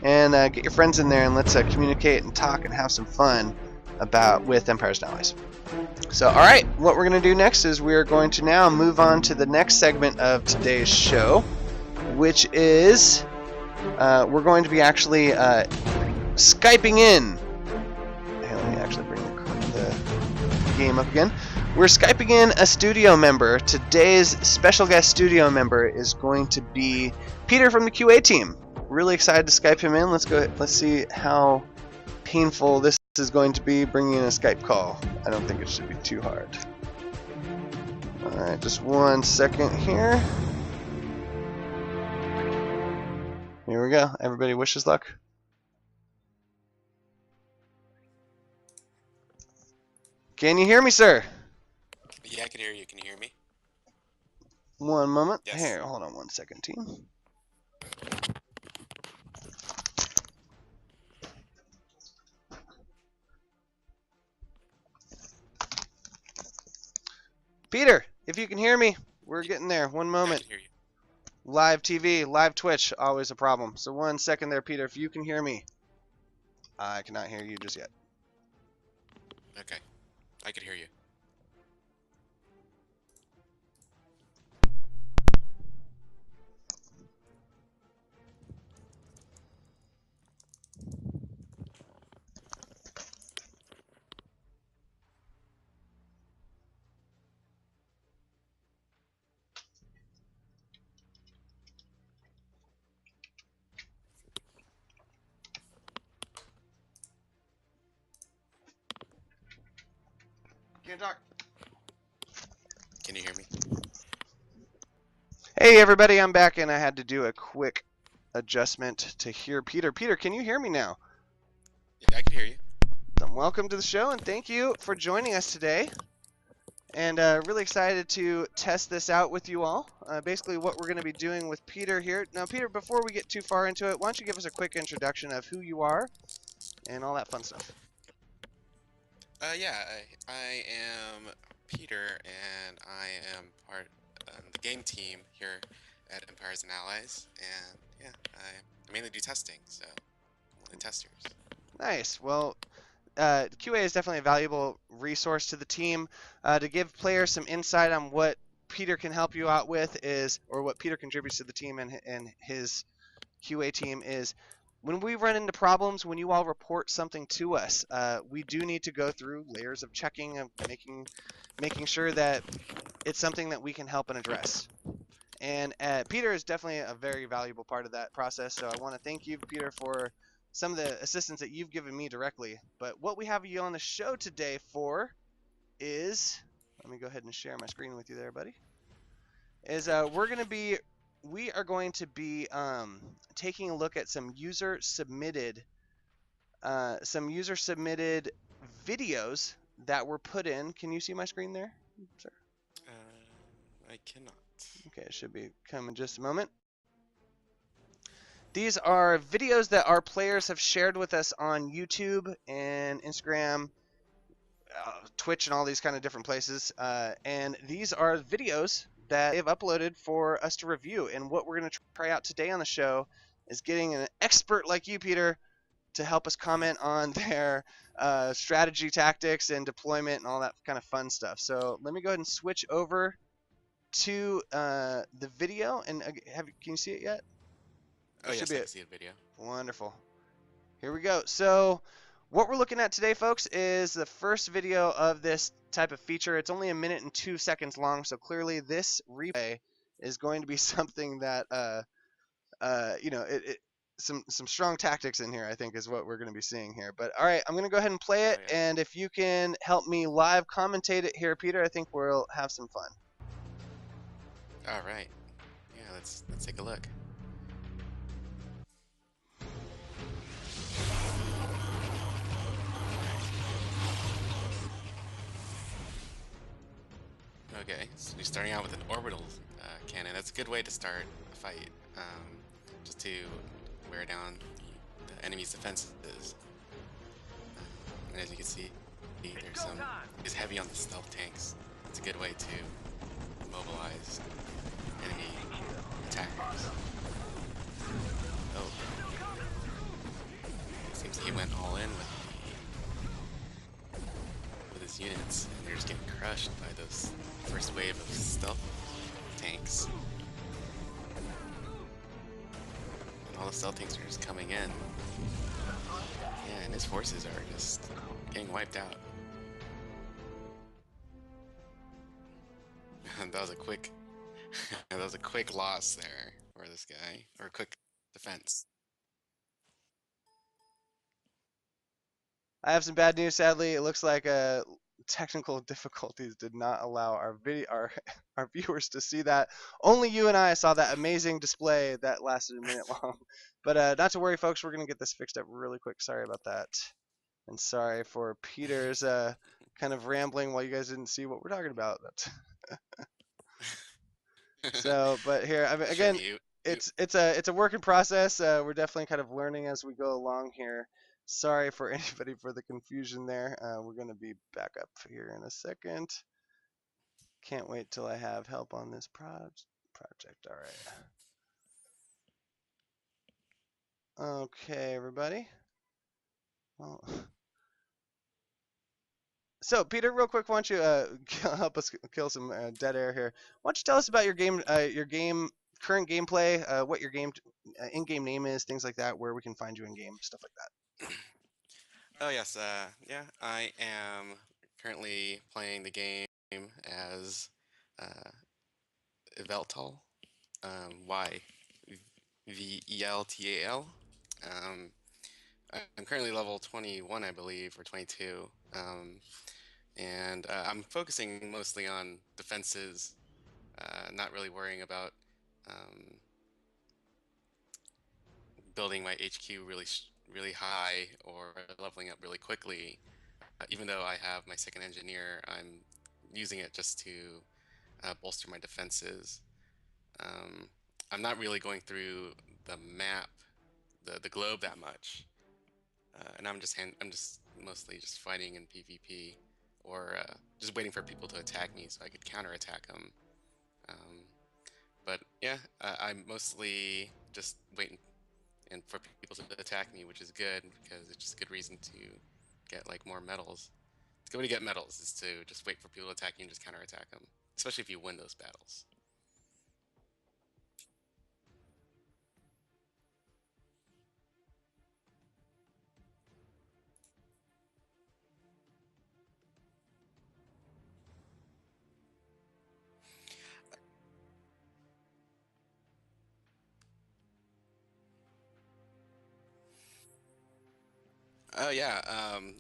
and get your friends in there, and let's communicate and talk and have some fun with Empires and Allies. So, alright, what we're going to do next is we're going to now move on to the next segment of today's show, which is we're going to be actually Skyping in. Hey, let me actually bring the game up again. We're Skyping in a studio member. Today's special guest studio member is going to be Peter from the QA team. Really excited to Skype him in. Let's see how painful this is going to be bringing in a Skype call. I don't think it should be too hard. Alright, just 1 second here. Here we go. Everybody wish us luck. Can you hear me, sir? Yeah, I can hear you. Can you hear me? One moment. Yes. Here, hold on 1 second, team. Peter, if you can hear me, we're getting there. 1 moment. I can hear you. Live TV, live Twitch, always a problem. So 1 second there, Peter, if you can hear me. I cannot hear you just yet. Okay, I can hear you. Can you talk? Can you hear me? Hey everybody, I'm back, and I had to do a quick adjustment to hear Peter. Peter, can you hear me now? Yeah, I can hear you. Welcome to the show, and thank you for joining us today. And really excited to test this out with you all. Basically what we're going to be doing with Peter here. Now Peter, before we get too far into it, why don't you give us a quick introduction of who you are and all that fun stuff. Yeah, I am Peter, and I am part of the game team here at Empires and Allies. And yeah, I mainly do testing, so I'm one of the testers. Nice. Well, QA is definitely a valuable resource to the team. To give players some insight on what Peter can help you out with or what Peter contributes to the team and his QA team is, when we run into problems, when you all report something to us, we do need to go through layers of checking and making sure that it's something that we can help and address. And Peter is definitely a very valuable part of that process. So I want to thank you, Peter, for some of the assistance that you've given me directly. But what we have you on the show today for is, let me go ahead and share my screen with you there, buddy. Is we are going to be taking a look at some user submitted videos that were put in. Can you see my screen there, sir? I cannot. Okay, it should be coming in just a moment. These are videos that our players have shared with us on YouTube and Instagram, Twitch, and all these kind of different places. And these are videos that they've uploaded for us to review. And what we're going to try out today on the show is getting an expert like you, Peter, to help us comment on their strategy, tactics, and deployment, and all that kind of fun stuff. So let me go ahead and switch over to the video. And can you see it yet? Oh yes, I can see a video. Wonderful. Here we go. So what we're looking at today, folks, is the first video of this type of feature. It's only 1 minute and 2 seconds long, so clearly this replay is going to be something that some strong tactics in here, I think, is what we're going to be seeing here. But all right, I'm going to go ahead and play it, and if you can help me live commentate it here, Peter, I think we'll have some fun. All right. Yeah, let's take a look. Okay, so you're starting out with an orbital cannon. That's a good way to start a fight, just to wear down the enemy's defenses. And as you can see, is heavy on the stealth tanks. It's a good way to mobilize enemy attackers. Oh, it seems he went all in with his units, and they're just getting crushed by those first wave of stealth tanks. And all the stealth tanks are just coming in. Yeah, and his forces are just getting wiped out. That was a quick loss there for this guy, or a quick defense. I have some bad news, sadly. It looks like technical difficulties did not allow our viewers to see that. Only you and I saw that amazing display that lasted 1 minute long. But not to worry, folks. We're gonna get this fixed up really quick. Sorry about that, and sorry for Peter's kind of rambling while you guys didn't see what we're talking about. So, but here, I mean, again, it's a work in process. We're definitely kind of learning as we go along here. Sorry for anybody for the confusion there. We're going to be back up here in a second. Can't wait till I have help on this project. All right. Okay, everybody. Well, so Peter, real quick, why don't you help us kill some dead air here? Why don't you tell us about your game, current gameplay, what your game in-game name is, things like that, where we can find you in game, stuff like that. Oh yes, yeah, I am currently playing the game as Yveltal, Yveltal. I'm currently level 21, I believe, or 22, and I'm focusing mostly on defenses, not really worrying about building my HQ really high or leveling up really quickly. Even though I have my second engineer, I'm using it just to bolster my defenses. I'm not really going through the map, the globe that much, and I'm just mostly just fighting in PvP, or just waiting for people to attack me so I could counterattack them. Um, but yeah, I'm mostly just waiting and for people to attack me, which is good because it's just a good reason to get like more medals. It's a good way to get medals is to just wait for people to attack you and just counterattack them, especially if you win those battles. Oh yeah,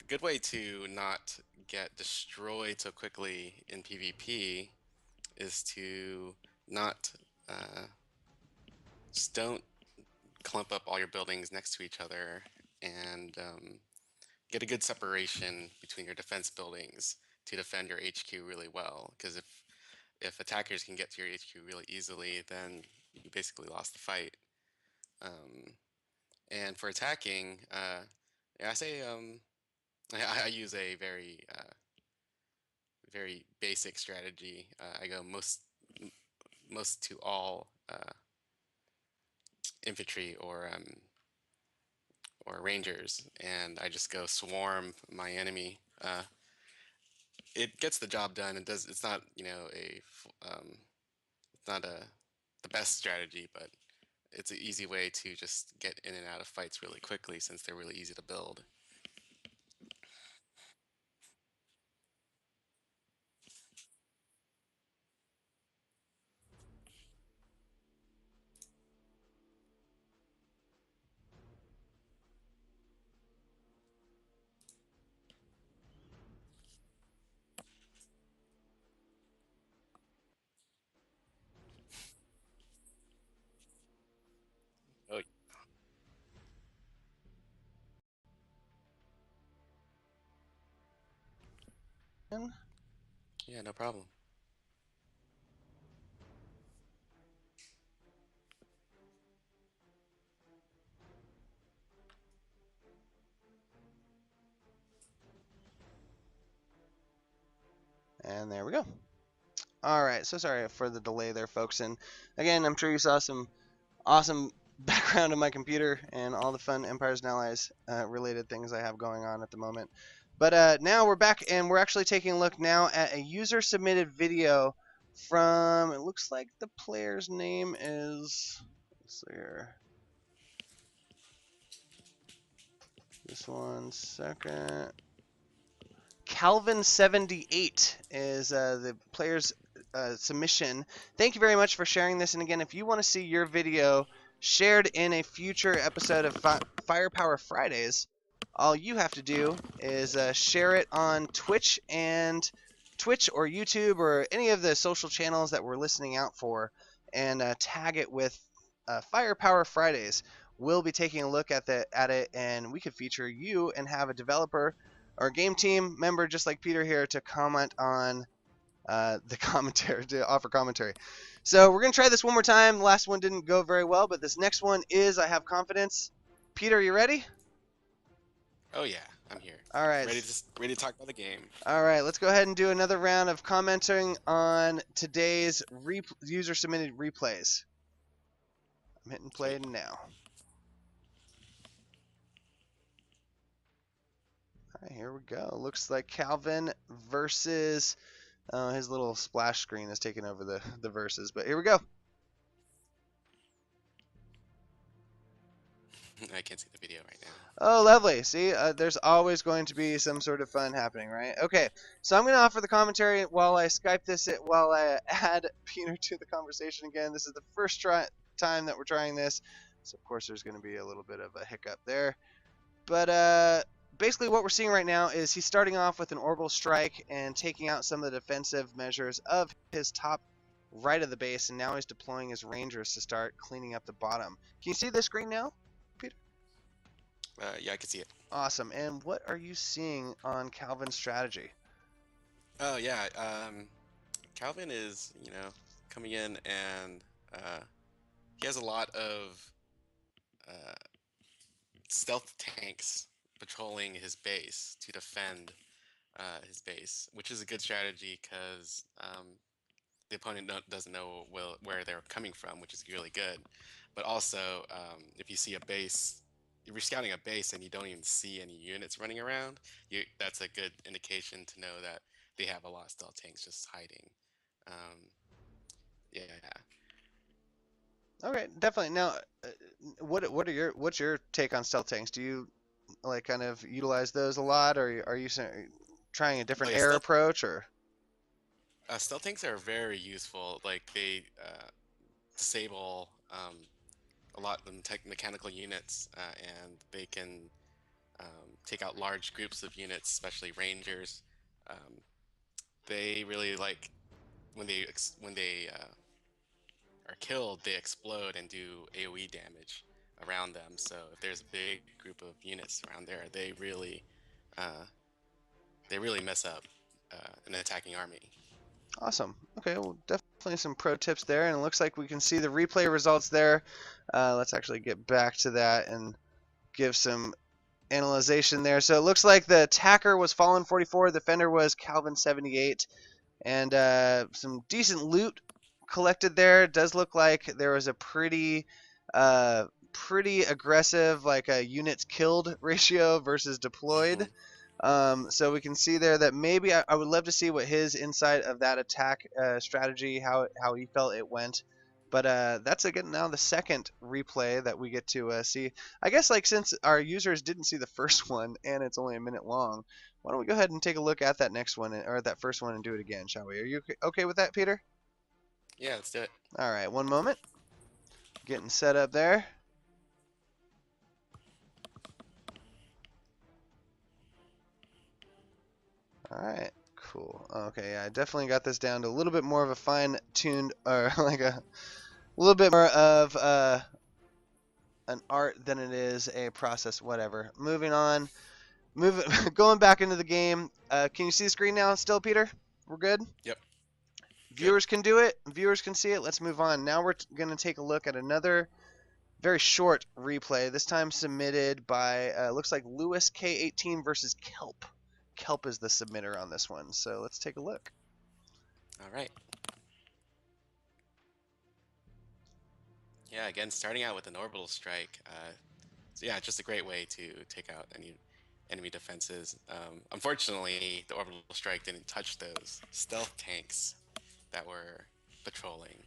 good way to not get destroyed so quickly in PvP is to not just don't clump up all your buildings next to each other and get a good separation between your defense buildings to defend your HQ really well. Because if attackers can get to your HQ really easily, then you basically lost the fight. Um, and for attacking, yeah, I say I use a very basic strategy. I go most to all infantry or rangers, and I just go swarm my enemy. It gets the job done. It does. It's not it's not the best strategy, but it's an easy way to just get in and out of fights really quickly since they're really easy to build. Oh yeah, no problem. And there we go. All right, so sorry for the delay there, folks. And again, I'm sure you saw some awesome background of my computer and all the fun Empires and Allies related things I have going on at the moment. But now we're back, and we're actually taking a look now at a user-submitted video from, it looks like the player's name is, let's see here. Just 1 second. Calvin78 is the player's submission. Thank you very much for sharing this. And again, if you want to see your video shared in a future episode of Firepower Fridays, all you have to do is share it on Twitch or YouTube or any of the social channels that we're listening out for, and tag it with Firepower Fridays. We'll be taking a look at it, and we could feature you and have a developer or a game team member just like Peter here to comment on the commentary, to offer commentary. So we're going to try this one more time. The last one didn't go very well, but this next one is, I have confidence. Peter, are you ready? Oh yeah, I'm here. All right. Ready to talk about the game. All right, let's go ahead and do another round of commenting on today's user-submitted replays. I'm hitting play now. All right, here we go. Looks like Calvin versus... his little splash screen is taking over the verses, but here we go. I can't see the video right now. Oh, lovely. See, there's always going to be some sort of fun happening, right? Okay, so I'm going to offer the commentary while I Skype this, while I add Peter to the conversation again. This is the first time that we're trying this, so of course there's going to be a little bit of a hiccup there. But basically what we're seeing right now is he's starting off with an orbital strike and taking out some of the defensive measures of his top right of the base, and now he's deploying his rangers to start cleaning up the bottom. Can you see the screen now, Peter? Yeah, I can see it. Awesome. And what are you seeing on Calvin's strategy? Oh yeah, Calvin is, coming in and he has a lot of stealth tanks patrolling his base to defend his base, which is a good strategy because the opponent doesn't know where they're coming from, which is really good. But also, if you see a base, if you're scouting a base and you don't even see any units running around, that's a good indication to know that they have a lot of stealth tanks just hiding. Um, yeah. Okay, definitely. Now, what's your take on stealth tanks? Do you like kind of utilize those a lot, or are you trying a Oh different yeah, air approach, or? stealth tanks are very useful. Like they disable a lot of them mechanical units, and they can take out large groups of units, especially rangers. Um, they really like when they are killed, they explode and do AOE damage around them. So if there's a big group of units around there, uh, they really mess up an attacking army. Awesome. Okay, well, definitely some pro tips there, and it looks like we can see the replay results there. Let's actually get back to that and give some analyzation there. So it looks like the attacker was Fallen 44, the defender was Calvin 78, and some decent loot collected there. It does look like there was a pretty aggressive like a units killed ratio versus deployed. So we can see there that maybe I would love to see what his insight of that attack strategy, how he felt it went. But that's again now the second replay that we get to see. I guess like since our users didn't see the first one and it's only a minute long, why don't we go ahead and take a look at that next one or that first one and do it again, shall we? Are you okay with that, Peter? Yeah, let's do it. All right, one moment. Getting set up there. All right, cool. Okay, yeah, I definitely got this down to a little bit more of a fine-tuned, or like a little bit more of an art than it is a process. Whatever. Moving on. Going back into the game. Can you see the screen now still, Peter? We're good? Yep. Viewers can do it. Viewers can see it. Let's move on. Now we're going to take a look at another very short replay, this time submitted by, looks like Lewis K18 versus Kelp. Kelp is the submitter on this one, so let's take a look. All right. Yeah, again, starting out with an orbital strike. So yeah, just a great way to take out any enemy defenses. Unfortunately, the orbital strike didn't touch those stealth tanks that were patrolling.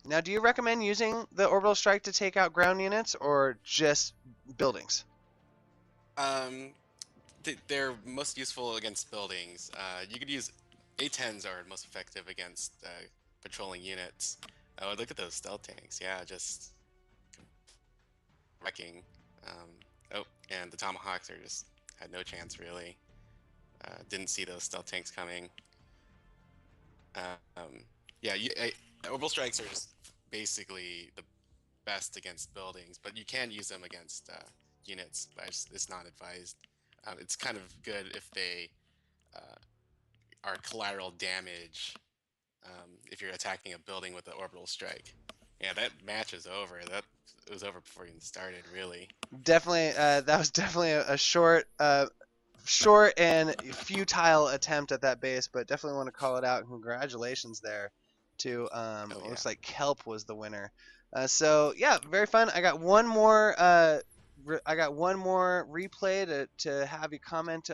Now, do you recommend using the orbital strike to take out ground units or just buildings? They're most useful against buildings. You could use A10s are most effective against patrolling units. Oh, look at those stealth tanks. Yeah, just wrecking. Oh, and the Tomahawks are just had no chance really. Didn't see those stealth tanks coming. Yeah, orbital strikes are just basically the best against buildings, but you can use them against units, but it's not advised. It's kind of good if they are collateral damage if you're attacking a building with an orbital strike. Yeah, that match is over. It was over before you even started, really. Definitely, that was definitely a short and futile attempt at that base, but definitely want to call it out. Congratulations there to it looks like Kelp was the winner. So yeah, very fun. I got one more replay to have you comment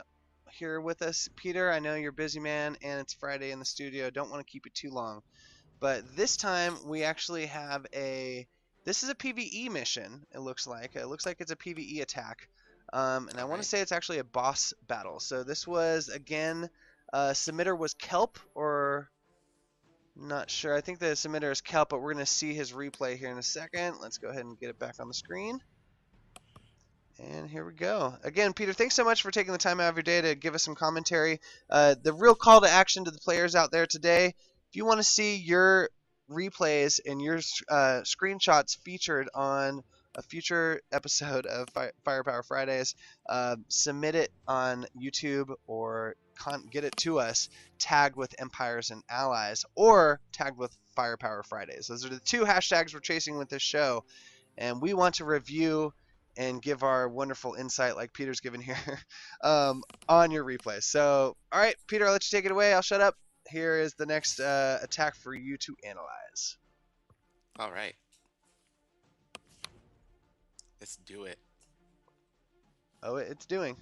here with us, Peter. I know you're a busy man and it's Friday in the studio. Don't want to keep you too long, but this time we actually have this is a PvE mission. It looks like it's a PvE attack. And I want to say it's actually a boss battle. So this was, again, submitter was Kelp, or not sure. I think the submitter is Kelp, but we're going to see his replay here in a second. Let's go ahead and get it back on the screen. And here we go. Again, Peter, thanks so much for taking the time out of your day to give us some commentary. The real call to action to the players out there today, if you want to see your replays and your screenshots featured on a future episode of Firepower Fridays, submit it on YouTube or get it to us tagged with Empires and Allies or tagged with Firepower Fridays. Those are the two hashtags we're chasing with this show, and we want to review and give our wonderful insight like Peter's given here on your replay. So, all right, Peter, I'll let you take it away. I'll shut up. Here is the next attack for you to analyze. All right. Let's do it. Oh, it's doing.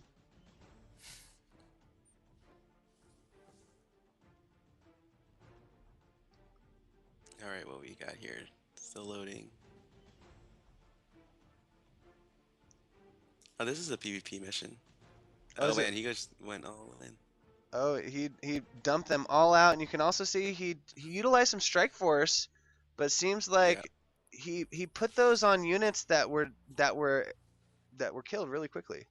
All right, what we got here? Still loading. Oh, this is a PvP mission. Oh man, he just went all in. Oh, he dumped them all out, and you can also see he utilized some Strike Force, but seems like he put those on units that were killed really quickly.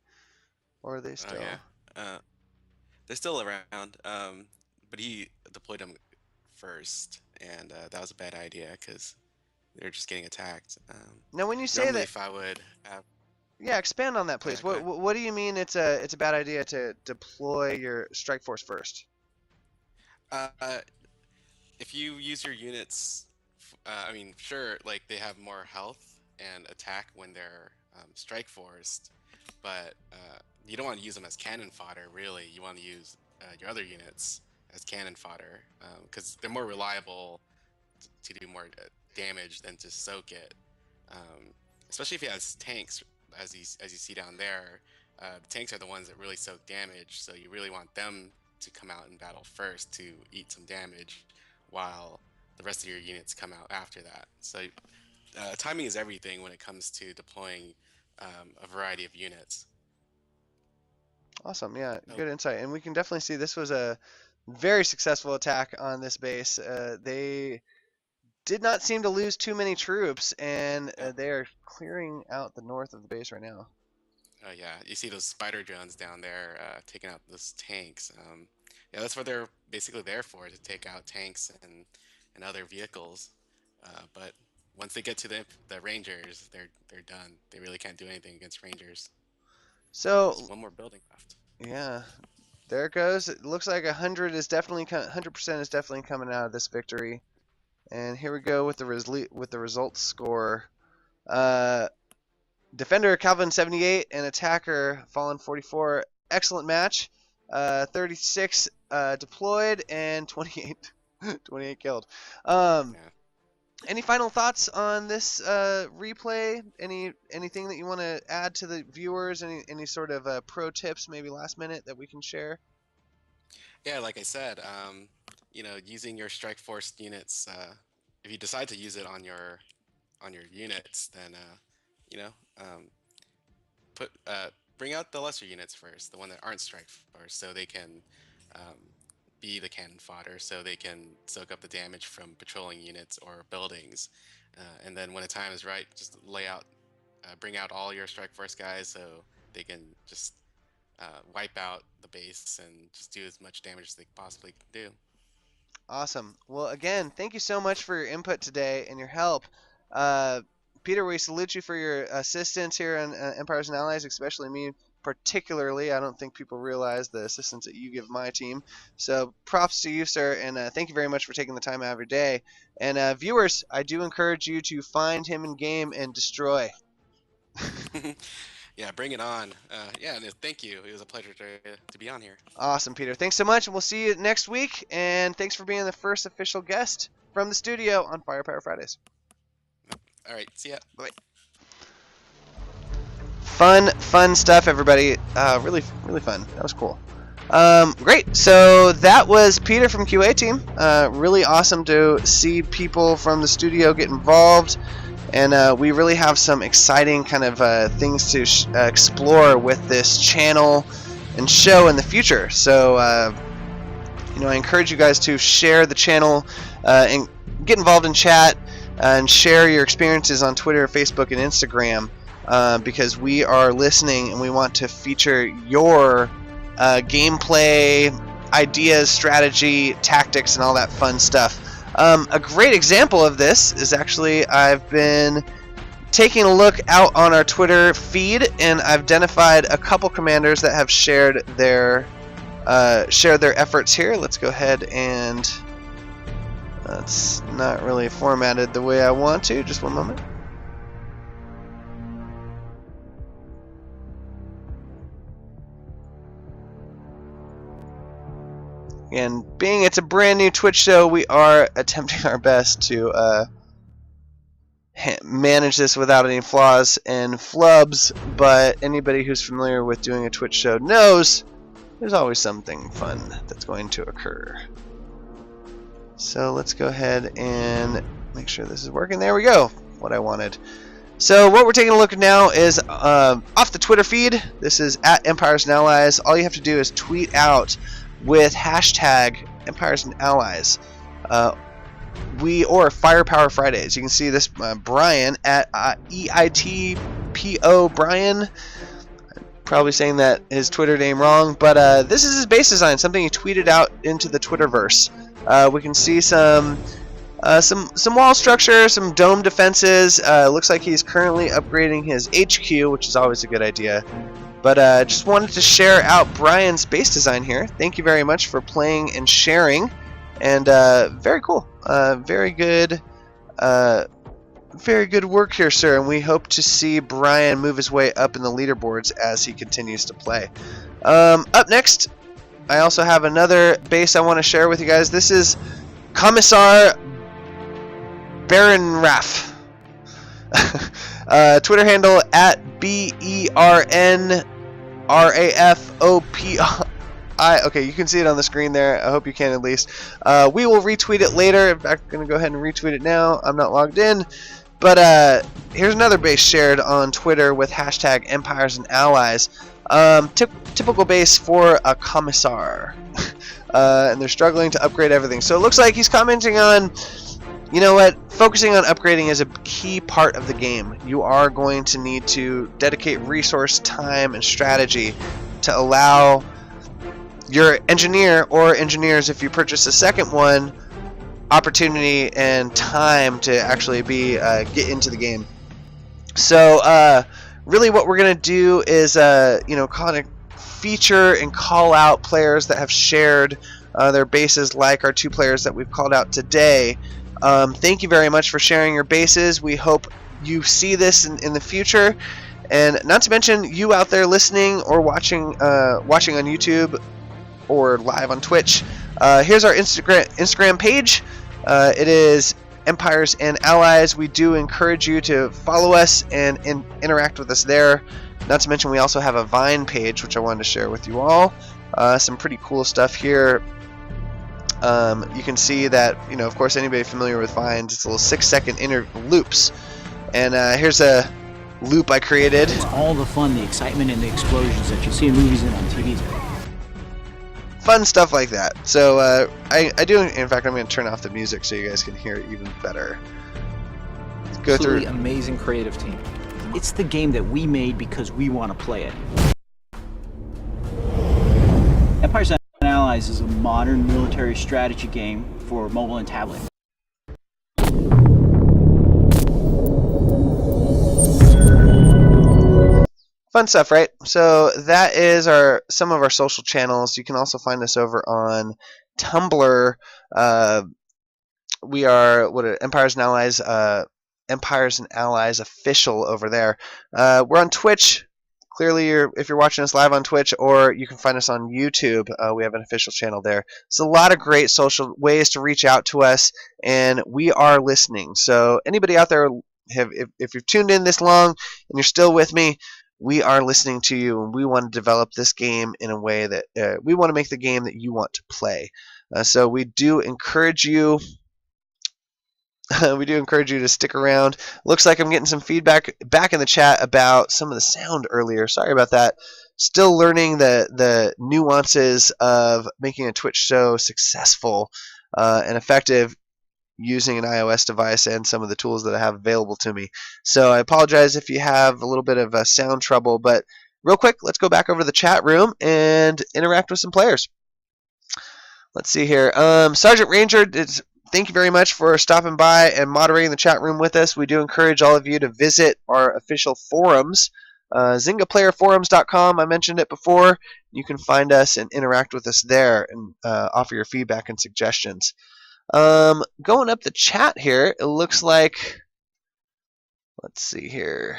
Or are they still? Oh, yeah. They're still around. But he deployed them first, and that was a bad idea because they're just getting attacked. Now, when you say that, if I would have, yeah, expand on that, please. What do you mean it's a bad idea to deploy your Strike Force first? If you use your units, I mean, sure, like they have more health and attack when they're Strike Forced, but you don't want to use them as cannon fodder. Really, you want to use your other units as cannon fodder because they're more reliable to do more damage than to soak it. Especially if he has tanks, as you see down there. The tanks are the ones that really soak damage, so you really want them to come out in battle first to eat some damage, while the rest of your units come out after that. So timing is everything when it comes to deploying a variety of units. Awesome, yeah, good insight. And we can definitely see this was a very successful attack on this base. They did not seem to lose too many troops, and they are clearing out the north of the base right now. Oh yeah, you see those spider drones down there taking out those tanks. Yeah, that's what they're basically there for, to take out tanks and other vehicles. But once they get to the rangers, they're done. They really can't do anything against rangers. So there's one more building left. Yeah, there it goes. It looks like 100% is definitely coming out of this victory. And here we go with the results score. Defender Calvin 78 and attacker Fallen 44. Excellent match. 36 deployed and 28 killed. Any final thoughts on this replay? Anything that you want to add to the viewers? Any sort of pro tips, maybe last minute, that we can share? Yeah, like I said, using your Strike Force units. If you decide to use it on your units, then bring out the lesser units first, the one that aren't Strike Force, so they can be the cannon fodder, so they can soak up the damage from patrolling units or buildings. And then when the time is right, just bring out all your Strike Force guys so they can just wipe out the base and just do as much damage as they possibly can do. Awesome. Well, again, thank you so much for your input today and your help. Peter, we salute you for your assistance here on Empires and Allies, especially me particularly. I don't think people realize the assistance that you give my team. So props to you, sir, and thank you very much for taking the time out of your day. And viewers, I do encourage you to find him in game and destroy. Yeah, bring it on. Yeah, thank you. It was a pleasure to be on here. Awesome, Peter. Thanks so much, and we'll see you next week. And thanks for being the first official guest from the studio on Firepower Fridays. All right, see ya. Bye. Fun stuff, everybody. Really fun. That was cool. Great. So that was Peter from QA team. Really awesome to see people from the studio get involved. And we really have some exciting kind of things to explore with this channel and show in the future. So, I encourage you guys to share the channel and get involved in chat and share your experiences on Twitter, Facebook, and Instagram because we are listening and we want to feature your gameplay, ideas, strategy, tactics, and all that fun stuff. A great example of this is actually I've been taking a look out on our Twitter feed, and I've identified a couple commanders that have shared their efforts here. Let's go ahead and that's not really formatted the way I want to. Just one moment. And being it's a brand new Twitch show, we are attempting our best to manage this without any flaws and flubs, but anybody who's familiar with doing a Twitch show knows there's always something fun that's going to occur. So let's go ahead and make sure this is working. There we go, what I wanted. So what we're taking a look at now is off the Twitter feed. This is at Empires and Allies. All you have to do is tweet out with hashtag Empires and Allies. Or Firepower Fridays. You can see this Brian at EITPO Brian. Probably saying that his Twitter name wrong, but this is his base design, something he tweeted out into the Twitterverse. We can see some wall structure, some dome defenses. Looks like he's currently upgrading his HQ, which is always a good idea. But just wanted to share out Brian's base design here. Thank you very much for playing and sharing. And very cool. Very good work here, sir. And we hope to see Brian move his way up in the leaderboards as he continues to play. Up next, I also have another base I want to share with you guys. This is Commissar Baronraff. Twitter handle at BERNRAFOPI. Okay, you can see it on the screen there. I hope you can at least. We will retweet it later. In fact, I'm going to go ahead and retweet it now. I'm not logged in. But here's another base shared on Twitter with hashtag Empires and Allies. Typical base for a Commissar. And they're struggling to upgrade everything. So it looks like he's commenting on, you know what, focusing on upgrading is a key part of the game. You are going to need to dedicate resource, time, and strategy to allow your engineer or engineers, if you purchase a second one, opportunity and time to actually get into the game. So really what we're going to do is kind of feature and call out players that have shared their bases, like our two players that we've called out today. Thank you very much for sharing your bases. We hope you see this in the future. And not to mention you out there listening or watching on YouTube or live on Twitch. Here's our Instagram page. It is Empires and Allies. We do encourage you to follow us and interact with us there. Not to mention we also have a Vine page, which I wanted to share with you all. Some pretty cool stuff here. You can see that, of course, anybody familiar with Vines, it's little 6-second loops. And here's a loop I created. It's all the fun, the excitement, and the explosions that you see in movies and on TVs. Fun stuff like that. So I do, in fact, I'm going to turn off the music so you guys can hear it even better. Let's go through. Absolutely amazing creative team. It's the game that we made because we want to play it. Empires and Allies is a modern military strategy game for mobile and tablet. Fun stuff, right? So that is some of our social channels. You can also find us over on Tumblr. We are Empires and Allies. Empires and Allies official over there. We're on Twitch. Clearly, if you're watching us live on Twitch, or you can find us on YouTube. We have an official channel there. It's a lot of great social ways to reach out to us, and we are listening. So anybody out there, if you've tuned in this long and you're still with me, we are listening to you, and we want to develop this game in a way that we want to make the game that you want to play. So we do encourage you. We do encourage you to stick around. Looks like I'm getting some feedback back in the chat about some of the sound earlier. Sorry about that. Still learning the nuances of making a Twitch show successful and effective using an iOS device and some of the tools that I have available to me. So I apologize if you have a little bit of sound trouble, but real quick, let's go back over to the chat room and interact with some players. Let's see here. Sergeant Ranger, thank you very much for stopping by and moderating the chat room with us. We do encourage all of you to visit our official forums, ZyngaPlayerForums.com. I mentioned it before. You can find us and interact with us there and offer your feedback and suggestions. Going up the chat here, it looks like, let's see here.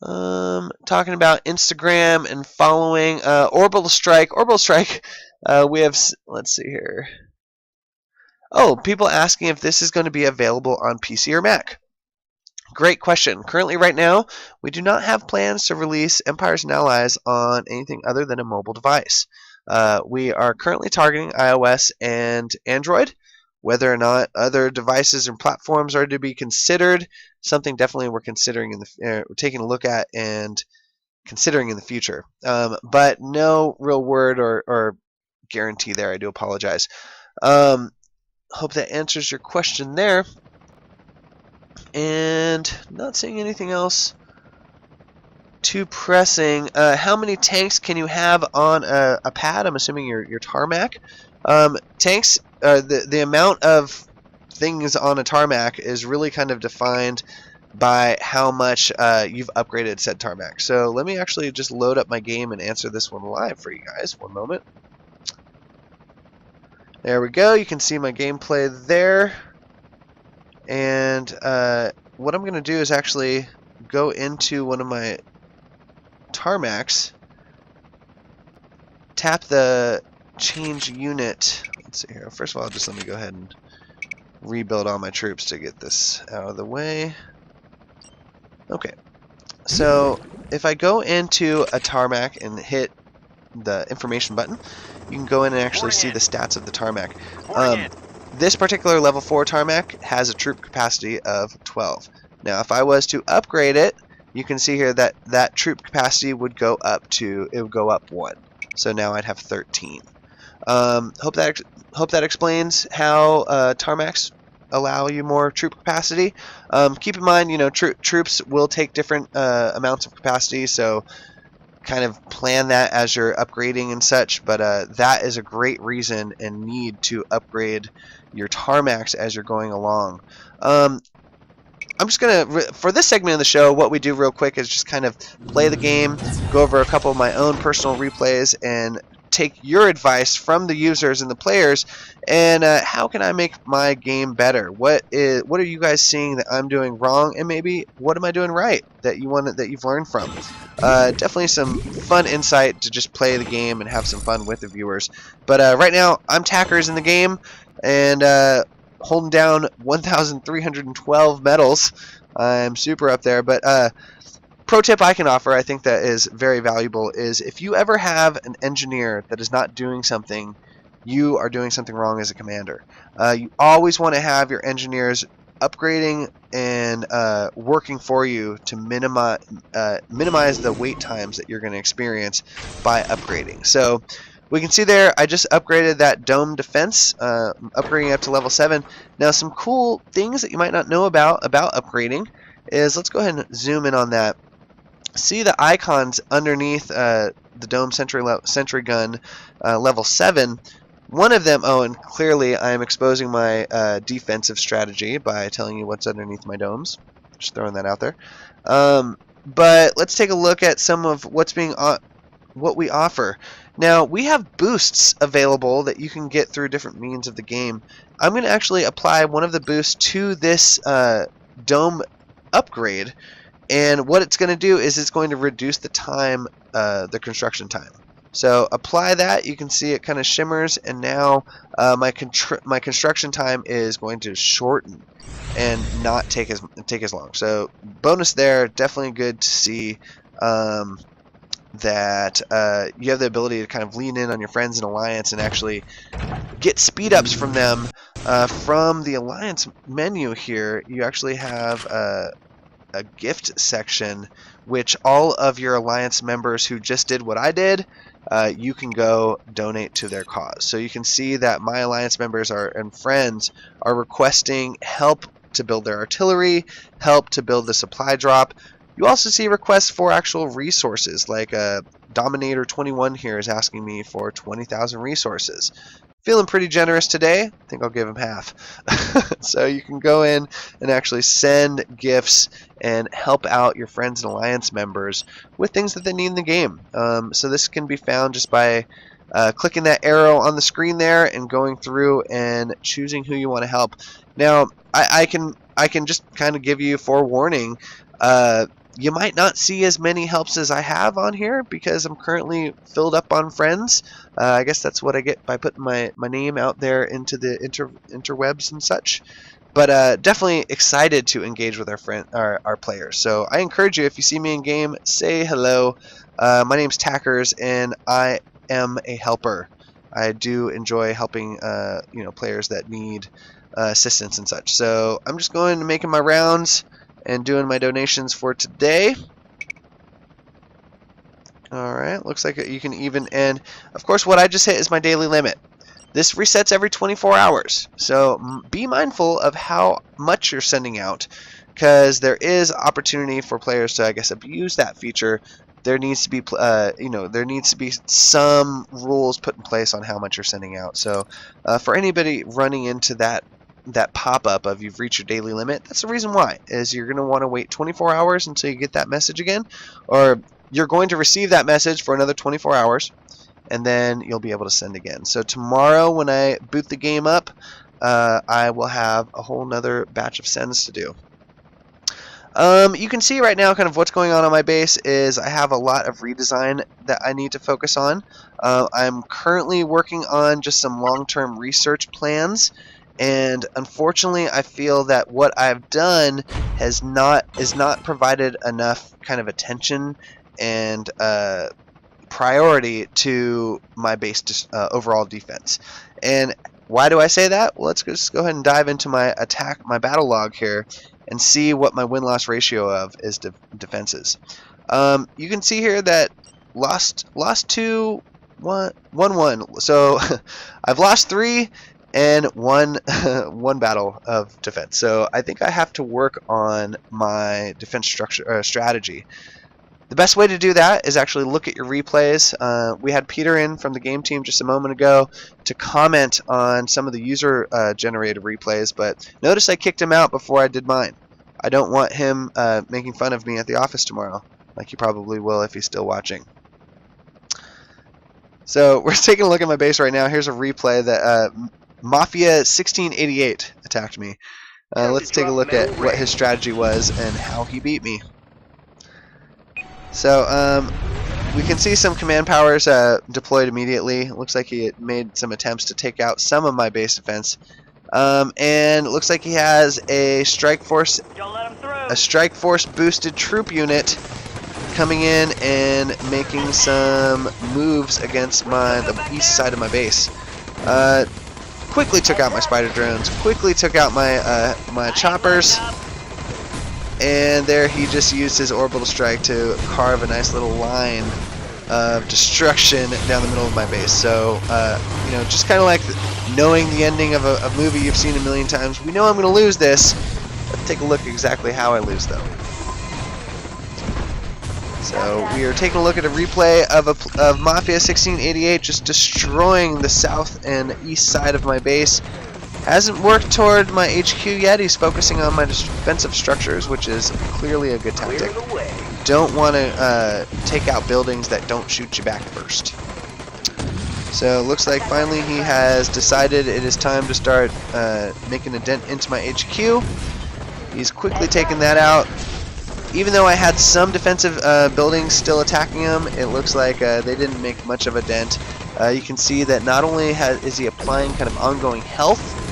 Talking about Instagram and following Orbital Strike. Orbital Strike, we have, let's see here. Oh, people asking if this is going to be available on PC or Mac. Great question. Currently, right now, we do not have plans to release Empires and Allies on anything other than a mobile device. We are currently targeting iOS and Android. Whether or not other devices and platforms are to be considered, something definitely we're considering we're taking a look at and considering in the future. But no real word or guarantee there. I do apologize. Hope that answers your question there. And not seeing anything else too pressing. How many tanks can you have on a pad? I'm assuming your tarmac. Tanks, the amount of things on a tarmac is really kind of defined by how much you've upgraded said tarmac. So let me actually just load up my game and answer this one live for you guys. One moment. There we go. You can see my gameplay there. And what I'm going to do is actually go into one of my tarmacs, tap the change unit. Let's see here. First of all, just let me go ahead and rebuild all my troops to get this out of the way. Okay. So if I go into a tarmac and hit the information button, you can go in and actually see the stats of the tarmac. This particular level 4 tarmac has a troop capacity of 12. Now, if I was to upgrade it, you can see here that that troop capacity would go up 1. So now I'd have 13. Hope that explains how tarmacs allow you more troop capacity. Keep in mind, you know, troops will take different amounts of capacity, so kind of plan that as you're upgrading and such. But that is a great reason and need to upgrade your tarmacs as you're going along. I'm just gonna, for this segment of the show, what we do real quick is just kind of play the game, go over a couple of my own personal replays, and take your advice from the users and the players, and how can I make my game better? What are you guys seeing that I'm doing wrong, and maybe what am I doing right that you've learned from? Definitely some fun insight to just play the game and have some fun with the viewers. But right now, I'm Tackers in the game, and holding down 1,312 medals. I'm super up there, but pro tip I can offer, I think that is very valuable, is if you ever have an engineer that is not doing something, you are doing something wrong as a commander. You always want to have your engineers upgrading and working for you to minimize the wait times that you're going to experience by upgrading. So we can see there, I just upgraded that dome defense, upgrading up to level 7. Now, some cool things that you might not know about upgrading is, let's go ahead and zoom in on that. See the icons underneath the dome sentry gun level 7. One of them, oh, and clearly I am exposing my defensive strategy by telling you what's underneath my domes. Just throwing that out there. But let's take a look at some of what we offer. Now, we have boosts available that you can get through different means of the game. I'm going to actually apply one of the boosts to this dome upgrade, and what it's going to do is it's going to reduce the time, the construction time. So apply that. You can see it kind of shimmers, and now my construction time is going to shorten and not take as long. So bonus there. Definitely good to see that you have the ability to kind of lean in on your friends in Alliance and actually get speed ups from them. From the Alliance menu here, you actually have a gift section, which all of your Alliance members who just did what I did, you can go donate to their cause. So you can see that my Alliance members and friends are requesting help to build their artillery, help to build the supply drop. You also see requests for actual resources, like Dominator 21 here is asking me for 20,000 resources. Feeling pretty generous today. I think I'll give him half. So you can go in and actually send gifts and help out your friends and Alliance members with things that they need in the game. So this can be found just by clicking that arrow on the screen there and going through and choosing who you want to help. Now, I can just kind of give you forewarning. You might not see as many helps as I have on here because I'm currently filled up on friends. I guess that's what I get by putting my name out there into the interwebs and such. But definitely excited to engage with our players. So I encourage you, if you see me in game, say hello. My name's Tackers, and I am a helper. I do enjoy helping players that need assistance and such. So I'm just going to making my rounds and doing my donations for today. Alright, looks like you can even end. Of course, what I just hit is my daily limit. This resets every 24 hours, so be mindful of how much you're sending out, because there is opportunity for players to, I guess, abuse that feature. There needs to be, there needs to be some rules put in place on how much you're sending out. So, for anybody running into that pop-up of you've reached your daily limit, that's the reason why. Is you're going to want to wait 24 hours until you get that message again, or you're going to receive that message for another 24 hours. And then you'll be able to send again. So tomorrow when I boot the game up, I will have a whole nother batch of sends to do. You can see right now kind of what's going on my base is I have a lot of redesign that I need to focus on. I'm currently working on just some long-term research plans, and unfortunately I feel that what I've done is not provided enough kind of attention and priority to my base overall defense. And why do I say that? Well, let's just go ahead and dive into my battle log here and see what my win-loss ratio of is defenses. You can see here that lost 2, 1. So I've lost 3 and one battle of defense. So I think I have to work on my defense strategy. The best way to do that is actually look at your replays. We had Peter in from the game team just a moment ago to comment on some of the user generated replays, but notice I kicked him out before I did mine. I don't want him making fun of me at the office tomorrow, like he probably will if he's still watching. So we're taking a look at my base right now. Here's a replay that Mafia 1688 attacked me. Let's take a look at what his strategy was and how he beat me. So we can see some command powers deployed immediately. It looks like he made some attempts to take out some of my base defense, and it looks like he has a strike force boosted troop unit coming in and making some moves against the east side of my base. Quickly took out my spider drones. Quickly took out my choppers. And there he just used his orbital strike to carve a nice little line of destruction down the middle of my base. So, just kind of like knowing the ending of a movie you've seen a million times. We know I'm going to lose this. Let's take a look at exactly how I lose, though. So we are taking a look at a replay of Mafia 1688 just destroying the south and east side of my base. Hasn't worked toward my HQ yet. He's focusing on my defensive structures, which is clearly a good tactic. Don't want to take out buildings that don't shoot you back first. So it looks like finally he has decided it is time to start making a dent into my HQ. He's quickly taken that out. Even though I had some defensive buildings still attacking him, it looks like they didn't make much of a dent. You can see that not only is he applying kind of ongoing health,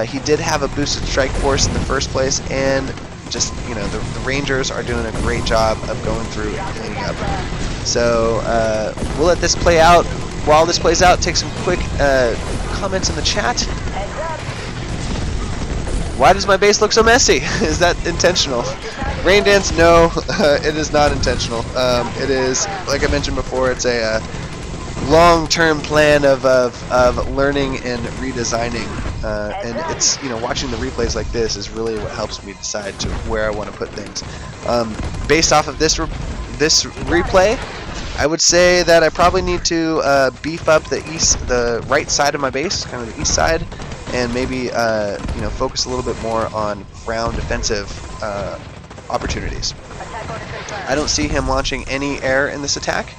he did have a boosted strike force in the first place, and just, the Rangers are doing a great job of going through and cleaning up. So we'll let this play out. While this plays out, take some quick comments in the chat. Why does my base look so messy? Is that intentional? Rain Dance, no, it is not intentional. It is, like I mentioned before, it's a long-term plan of learning and redesigning. And it's, watching the replays like this is really what helps me decide to where I want to put things. Based off of this replay, I would say that I probably need to beef up the right side of my base, kind of the east side, and maybe focus a little bit more on ground defensive opportunities. I don't see him launching any air in this attack,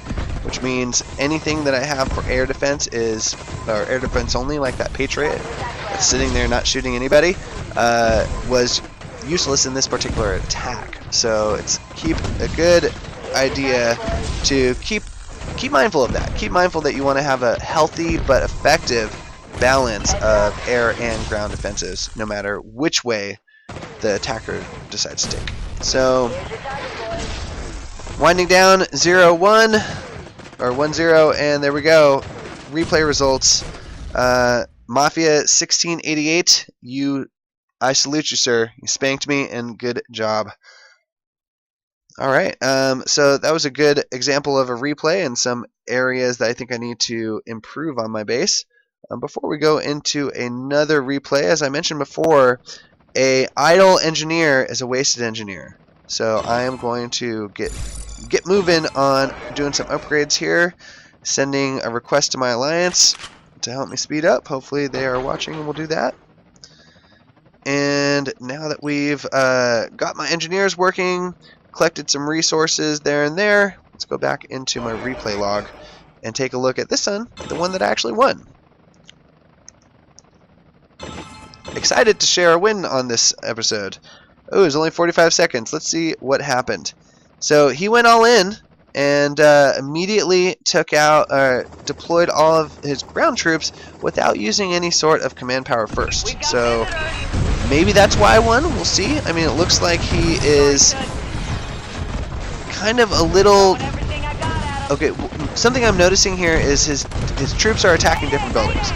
which means anything that I have for air defense air defense only, like that Patriot that's sitting there not shooting anybody, was useless in this particular attack. So keep a good idea to keep mindful of that. Keep mindful that you want to have a healthy but effective balance of air and ground defenses, no matter which way the attacker decides to take. So, winding down 0-1 or 1-0, and there we go. Replay results. Mafia 1688. I salute you, sir. You spanked me, and good job. All right. So that was a good example of a replay and some areas that I think I need to improve on my base. Before we go into another replay, as I mentioned before, a idle engineer is a wasted engineer. So I am going to get moving on doing some upgrades here, sending a request to my alliance to help me speed up. Hopefully they are watching and will do that. And now that we've got my engineers working, collected some resources there and there, let's go back into my replay log and take a look at this one, the one that I actually won. Excited to share a win on this episode. Oh, it was only 45 seconds. Let's see what happened. So he went all in and immediately took out, deployed all of his ground troops without using any sort of command power first. So maybe that's why I won. We'll see. I mean, it looks like he is kind of a little... Okay, something I'm noticing here is his troops are attacking different buildings.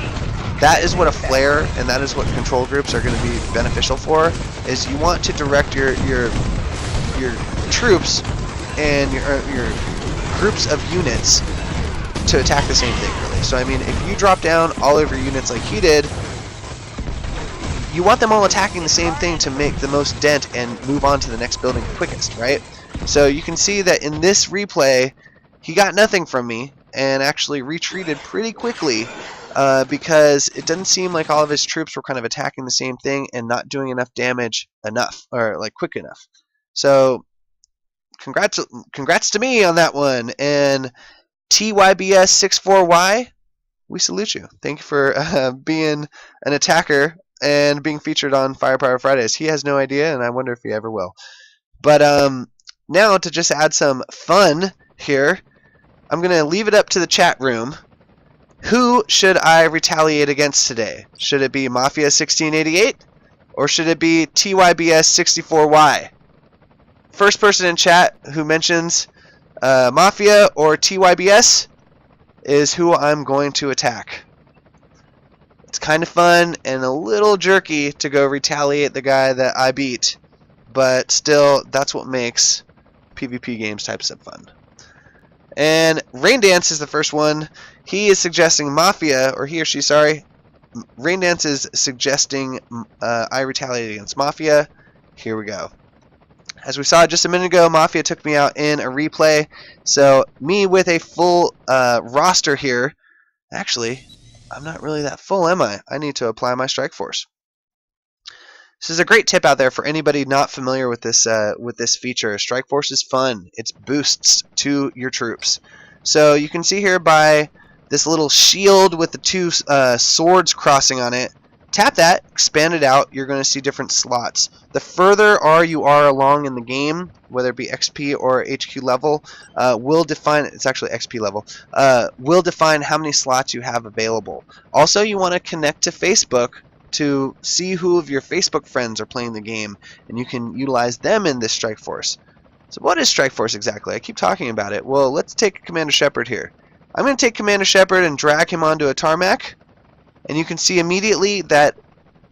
That is what a flare and that is what control groups are going to be beneficial for. Is you want to direct your troops and your groups of units to attack the same thing, really. So I mean, if you drop down all of your units like he did, you want them all attacking the same thing to make the most dent and move on to the next building quickest, right? So you can see that in this replay, he got nothing from me and actually retreated pretty quickly. Because it doesn't seem like all of his troops were kind of attacking the same thing and not doing enough damage or like quick enough. So congrats to me on that one. And TYBS64Y, we salute you. Thank you for being an attacker and being featured on Firepower Fridays. He has no idea, and I wonder if he ever will. But now to just add some fun here, I'm going to leave it up to the chat room. Who should I retaliate against today? Should it be Mafia 1688 or should it be TYBS 64Y? First person in chat who mentions Mafia or TYBS is who I'm going to attack. It's kind of fun and a little jerky to go retaliate the guy that I beat, but still, that's what makes PvP games types of fun. And Raindance is the first one. He is suggesting Mafia, or he or she, sorry. Raindance is suggesting I retaliate against Mafia. Here we go. As we saw just a minute ago, Mafia took me out in a replay. So me with a full roster here. Actually, I'm not really that full, am I? I need to apply my strike force. This is a great tip out there for anybody not familiar with this feature. Strike Force is fun. It's boosts to your troops. So you can see here by this little shield with the two swords crossing on it. Tap that, expand it out. You're going to see different slots. The further you are along in the game, whether it be XP or HQ level, will define. It's actually XP level. Will define how many slots you have available. Also, you want to connect to Facebook to see who of your Facebook friends are playing the game, and you can utilize them in this Strike Force. So what is Strike Force exactly? I keep talking about it. Well, let's take Commander Shepard here. I'm going to take Commander Shepard and drag him onto a tarmac, and you can see immediately that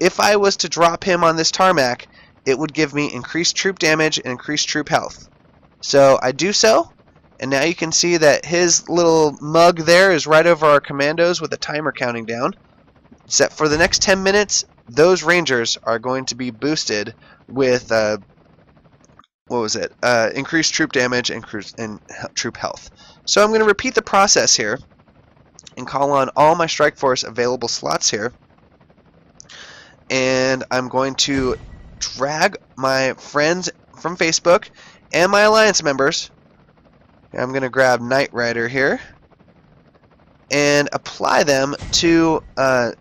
if I was to drop him on this tarmac, it would give me increased troop damage and increased troop health. So I do so, and now you can see that his little mug there is right over our commandos with a timer counting down. Set for the next 10 minutes, those Rangers are going to be boosted with increased troop damage and troop health. So I'm going to repeat the process here and call on all my Strike Force available slots here, and I'm going to drag my friends from Facebook and my alliance members. I'm going to grab Knight Rider here and apply them to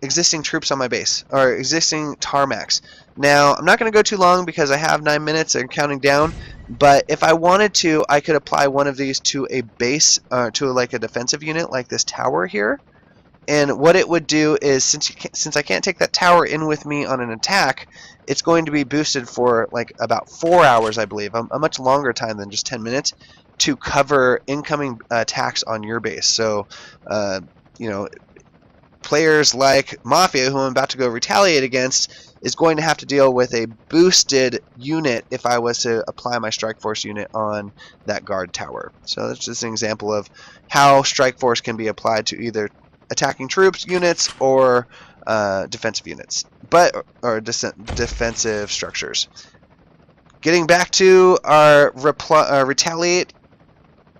existing troops on my base, or existing tarmacs. Now, I'm not going to go too long because I have 9 minutes and counting down, But if I wanted to, I could apply one of these to a base, to like a defensive unit like this tower here. And what it would do is, since I can't take that tower in with me on an attack, it's going to be boosted for like about 4 hours, I believe, a much longer time than just 10 minutes, to cover incoming attacks on your base. So, you know, players like Mafia, who I'm about to go retaliate against, is going to have to deal with a boosted unit if I was to apply my Strike Force unit on that guard tower. So that's just an example of how Strike Force can be applied to either attacking troops units or defensive units, or defensive structures. Getting back to our retaliate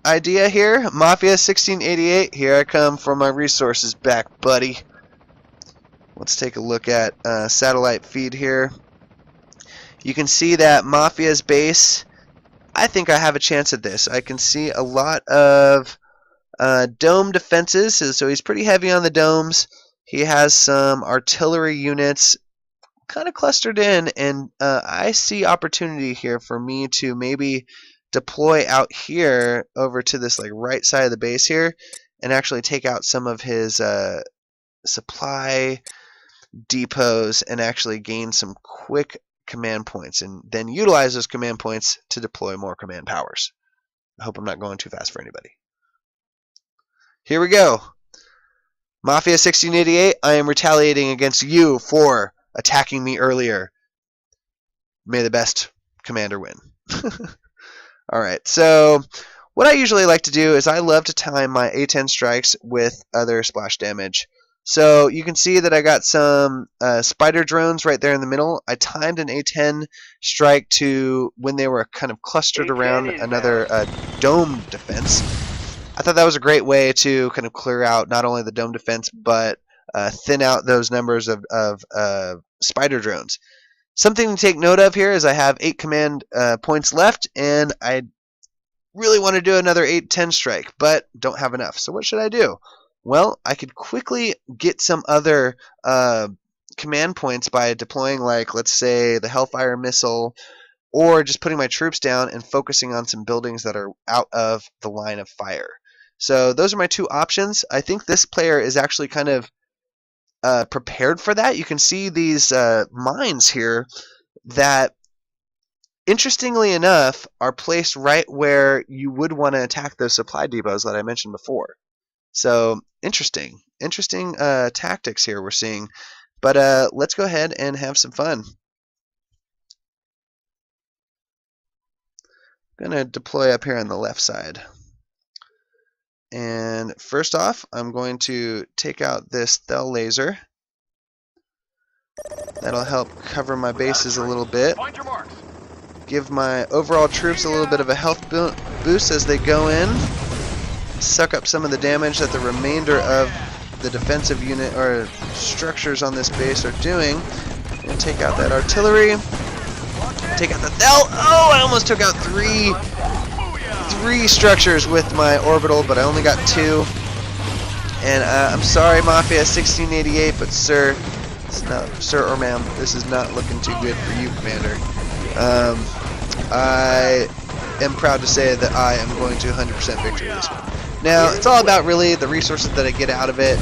idea here, Mafia 1688. Here I come for my resources back, buddy. Let's take a look at satellite feed here. You can see that Mafia's base, I think I have a chance at this. I can see a lot of dome defenses, so he's pretty heavy on the domes. He has some artillery units kind of clustered in, and I see opportunity here for me to maybe deploy out here over to this like right side of the base here and actually take out some of his supply depots and actually gain some quick command points, and then utilize those command points to deploy more command powers. I hope I'm not going too fast for anybody. Here we go. Mafia 1688, I am retaliating against you for attacking me earlier. May the best commander win. Alright, so what I usually like to do is I love to time my A10 strikes with other splash damage. So you can see that I got some spider drones right there in the middle. I timed an A10 strike to when they were kind of clustered around another dome defense. I thought that was a great way to kind of clear out not only the dome defense, but thin out those numbers of spider drones. Something to take note of here is I have 8 command points left, and I really want to do another 8-10 strike, but don't have enough. So what should I do? Well, I could quickly get some other command points by deploying, like, let's say, the Hellfire missile, or just putting my troops down and focusing on some buildings that are out of the line of fire. So those are my 2 options. I think this player is actually kind of prepared for that. You can see these mines here that, interestingly enough, are placed right where you would want to attack those supply depots that I mentioned before. So interesting tactics here we're seeing. But let's go ahead and have some fun. I'm going to deploy up here on the left side. And first off, I'm going to take out this Thel laser. That'll help cover my bases a little bit. Give my overall troops a little bit of a health boost as they go in. Suck up some of the damage that the remainder of the defensive unit or structures on this base are doing. And take out that artillery. Take out the Thel. Oh, I almost took out three structures with my orbital, but I only got 2. And I'm sorry, Mafia 1688, but sir or ma'am, this is not looking too good for you, Commander. I am proud to say that I am going to 100% victory this one. Now, it's all about really the resources that I get out of it.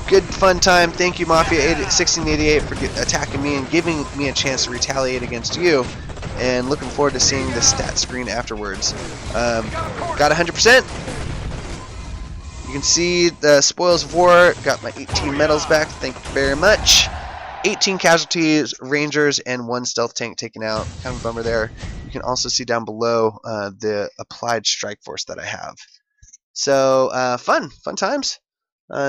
Good fun time. Thank you, Mafia 1688, for attacking me and giving me a chance to retaliate against you. And looking forward to seeing the stat screen afterwards. Got 100%. You can see the spoils of war. Got my 18 medals back. Thank you very much. 18 casualties, rangers, and 1 stealth tank taken out. Kind of a bummer there. You can also see down below the applied strike force that I have. So fun times.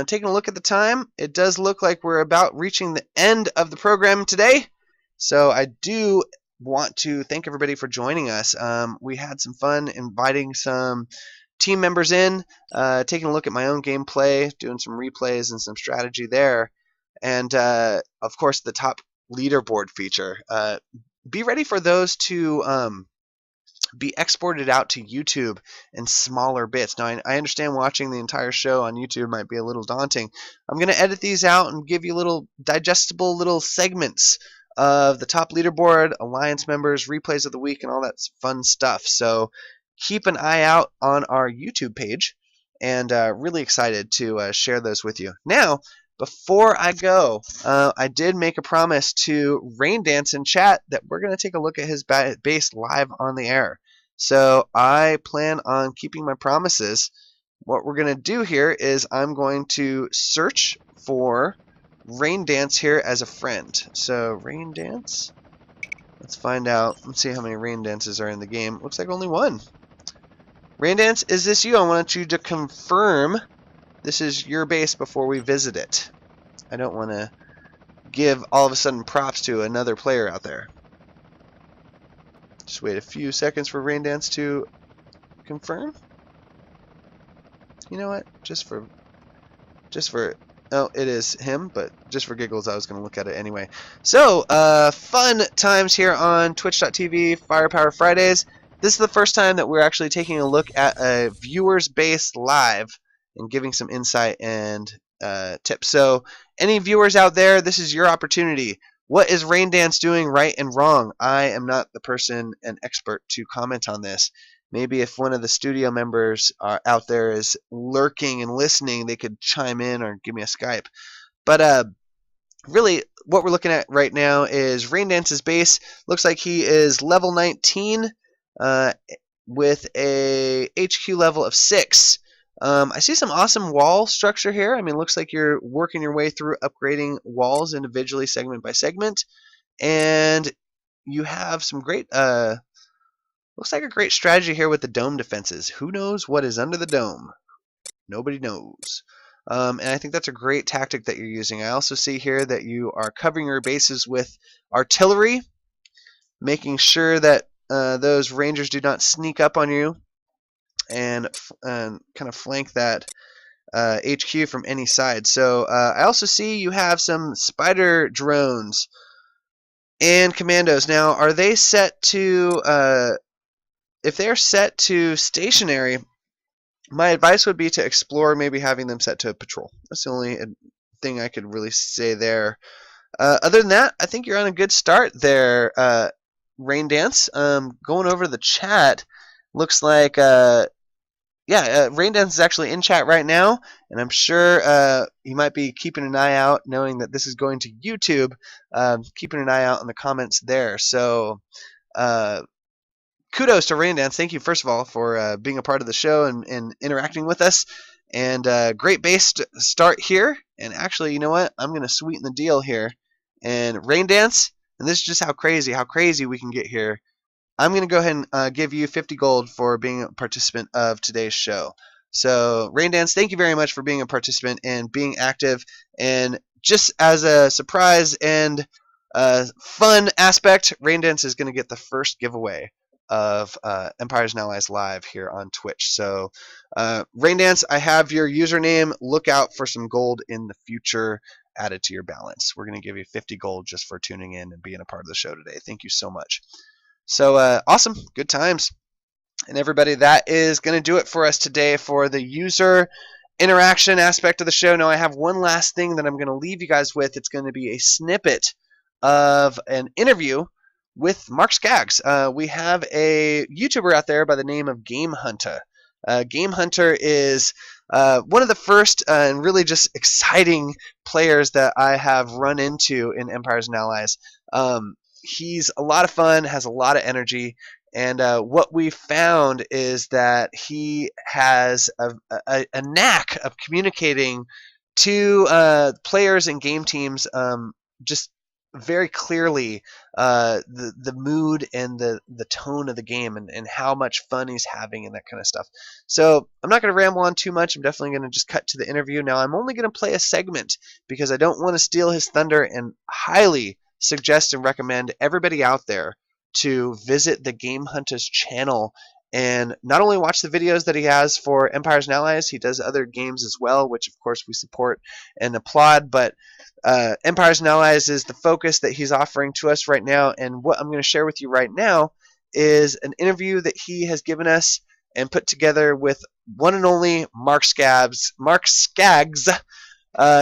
Taking a look at the time, it does look like we're about reaching the end of the program today. So I do want to thank everybody for joining us. We had some fun inviting some team members in, taking a look at my own gameplay, doing some replays and some strategy there, and of course the top leaderboard feature. Be ready for those to be exported out to YouTube in smaller bits. Now, I understand watching the entire show on YouTube might be a little daunting. I'm going to edit these out and give you little digestible little segments of the top leaderboard, alliance members, replays of the week, and all that fun stuff. So keep an eye out on our YouTube page, and really excited to share those with you. Now, before I go, I did make a promise to Rain Dance in chat that we're going to take a look at his base live on the air. So I plan on keeping my promises. What we're going to do here is I'm going to search for Rain Dance here as a friend. So Rain Dance, let's find out. Let's see how many Rain Dances are in the game. Looks like only one. Rain Dance, is this you? I want you to confirm this is your base before we visit it. I don't want to give all of a sudden props to another player out there. Just wait a few seconds for Rain Dance to confirm. You know what? Just for oh, it is him, but just for giggles, I was going to look at it anyway. So, fun times here on Twitch.tv, Firepower Fridays. This is the first time that we're actually taking a look at a viewer's base live and giving some insight and tips. So, any viewers out there, this is your opportunity. What is Rain Dance doing right and wrong? I am not the person and expert to comment on this. Maybe if one of the studio members out there is lurking and listening, they could chime in or give me a Skype. But really, what we're looking at right now is Rain Dance's base. Looks like he is level 19 with a HQ level of 6. I see some awesome wall structure here. I mean, looks like you're working your way through upgrading walls individually, segment by segment. And you have some great, looks like a great strategy here with the dome defenses. Who knows what is under the dome? Nobody knows. And I think that's a great tactic that you're using. I also see here that you are covering your bases with artillery, making sure that those rangers do not sneak up on you and kind of flank that HQ from any side. So I also see you have some spider drones and commandos. Now, are they set to, if they're set to stationary, my advice would be to explore maybe having them set to patrol. That's the only thing I could really say there. Other than that, I think you're on a good start there, Rain Dance. Going over the chat, looks like Rain Dance is actually in chat right now, and I'm sure he might be keeping an eye out, knowing that this is going to YouTube, keeping an eye out on the comments there. So kudos to Rain Dance. Thank you, first of all, for being a part of the show and interacting with us. And great base start here. And actually, you know what? I'm going to sweeten the deal here. And Rain Dance, and this is just how crazy we can get here. I'm going to go ahead and give you 50 gold for being a participant of today's show. So, Rain Dance, thank you very much for being a participant and being active. And just as a surprise and fun aspect, Rain Dance is going to get the first giveaway of Empires and Allies Live here on Twitch. So, Rain Dance, I have your username. Look out for some gold in the future added to your balance. We're going to give you 50 gold just for tuning in and being a part of the show today. Thank you so much. So, awesome. Good times. And everybody, that is going to do it for us today for the user interaction aspect of the show. Now, I have one last thing that I'm going to leave you guys with. It's going to be a snippet of an interview with Mark Skaggs. We have a YouTuber out there by the name of Game Hunter. Game Hunter is one of the first and really just exciting players that I have run into in Empires and Allies. He's a lot of fun, has a lot of energy, and what we found is that he has a knack of communicating to players and game teams just very clearly the mood and the tone of the game and how much fun he's having and that kind of stuff. So I'm not going to ramble on too much. I'm definitely going to just cut to the interview. Now, I'm only going to play a segment because I don't want to steal his thunder, and highly suggest and recommend everybody out there to visit the Game Hunter's channel and not only watch the videos that he has for Empires and Allies, he does other games as well, which of course we support and applaud, but Empires and Allies is the focus that he's offering to us right now. And what I'm going to share with you right now is an interview that he has given us and put together with one and only Mark Skaggs,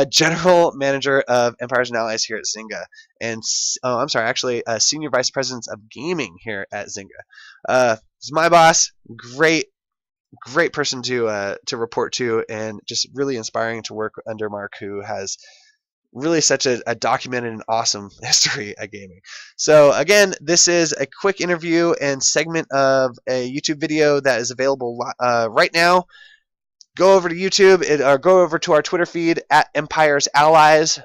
General Manager of Empires and Allies here at Zynga, and actually, Senior Vice President of Gaming here at Zynga. He's my boss. Great person to report to, and just really inspiring to work under Mark, who has really such a documented and awesome history at gaming. So again, this is a quick interview and segment of a YouTube video that is available right now. Go over to YouTube or go over to our Twitter feed at Empires Allies,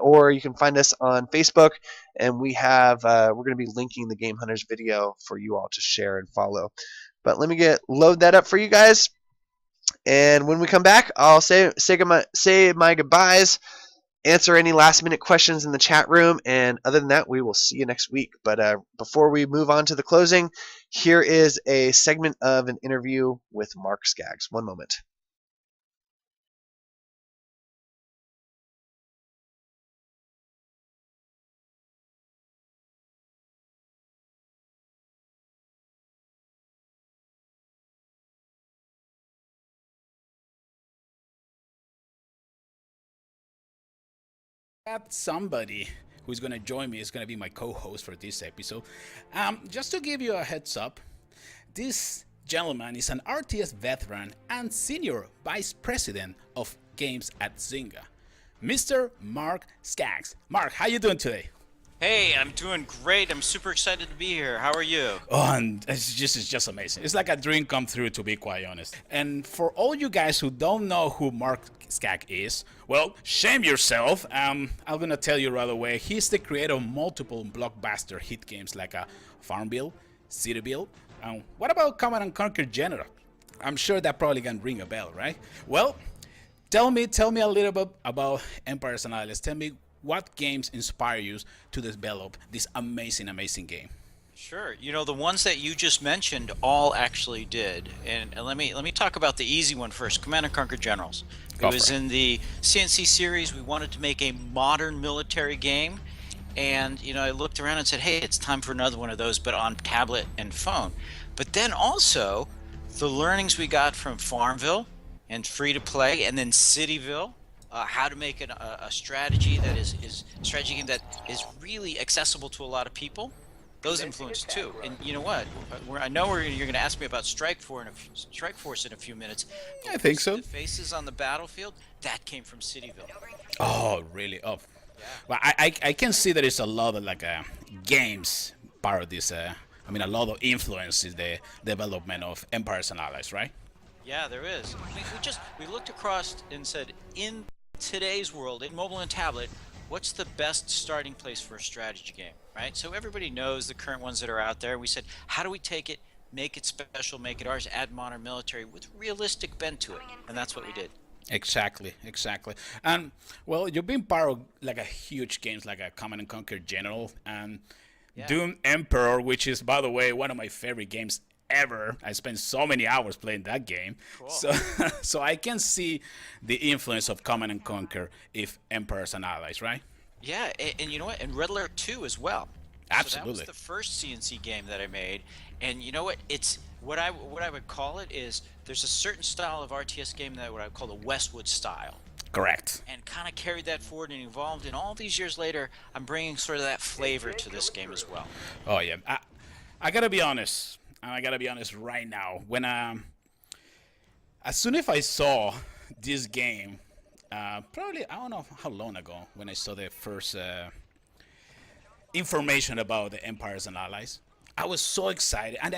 or you can find us on Facebook, and we're going to be linking the Game Hunters video for you all to share and follow. But let me load that up for you guys, and when we come back, I'll say my goodbyes, answer any last minute questions in the chat room, and other than that, we will see you next week. But before we move on to the closing, here is a segment of an interview with Mark Skaggs. One moment. Somebody who's going to join me is going to be my co-host for this episode. Just to give you a heads up, this gentleman is an RTS veteran and senior vice president of games at Zynga, Mr. Mark Skaggs. Mark, how you doing today? Hey, I'm doing great. I'm super excited to be here. How are you? Oh, and it's just amazing. It's like a dream come true, to be quite honest. And for all you guys who don't know who Mark Skaggs is, well, shame yourself. I'm gonna tell you right away. He's the creator of multiple blockbuster hit games like Farmville, Cityville. What about Command & Conquer General? I'm sure that probably can ring a bell, right? Well, tell me a little bit about Empires and Allies. Tell me what games inspire you to develop this amazing game. Sure. You know, the ones that you just mentioned all actually did. And let me talk about the easy one first, Command & Conquer Generals. It was in the CNC series. We wanted to make a modern military game. And, you know, I looked around and said, hey, it's time for another one of those, but on tablet and phone. But then also, the learnings we got from Farmville and Free to Play, and then Cityville, how to make a strategy that is strategy game that is really accessible to a lot of people. Those influence too. And you know what? I know you're going to ask me about Strike Force in a few minutes. I think so. The faces on the battlefield, that came from Cityville. Oh, really? Oh, yeah. Well, I can see that it's a lot of games part of this. A lot of influence is the development of Empires and Allies, right? Yeah, there is. We looked across and said, in today's world, in mobile and tablet, what's the best starting place for a strategy game, right? So everybody knows the current ones that are out there. We said, how do we take it, make it special, make it ours, add modern military with realistic bent to it? And that's what we did. Exactly. And, well, you've been part of a huge games like a Command & Conquer General and Doom Emperor, which is, by the way, one of my favorite games ever. I spent so many hours playing that game. Cool. So I can see the influence of Command & Conquer if Empires and Allies, right? Yeah, and you know what? And Red Alert 2 as well. Absolutely. So that was the first CNC game that I made. And you know what? It's what I would call it is there's a certain style of RTS game that what I would call the Westwood style. Correct. And kind of carried that forward and evolved. And all these years later, I'm bringing sort of that flavor to this game as well. Oh yeah, I gotta be honest. I gotta be honest right now. When as soon as I saw this game, probably I don't know how long ago, when I saw the first information about the Empires and Allies, I was so excited, and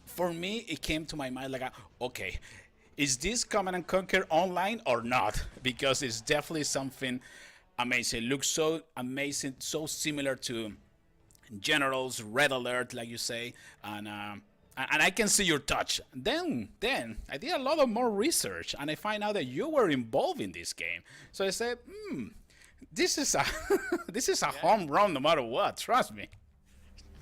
for me, it came to my mind okay, is this Command & Conquer online or not? Because it's definitely something amazing. It looks so amazing, so similar to Generals, Red Alert, like you say, and I can see your touch. Then I did a lot of more research, and I find out that you were involved in this game. So I said, this is a home run no matter what. Trust me.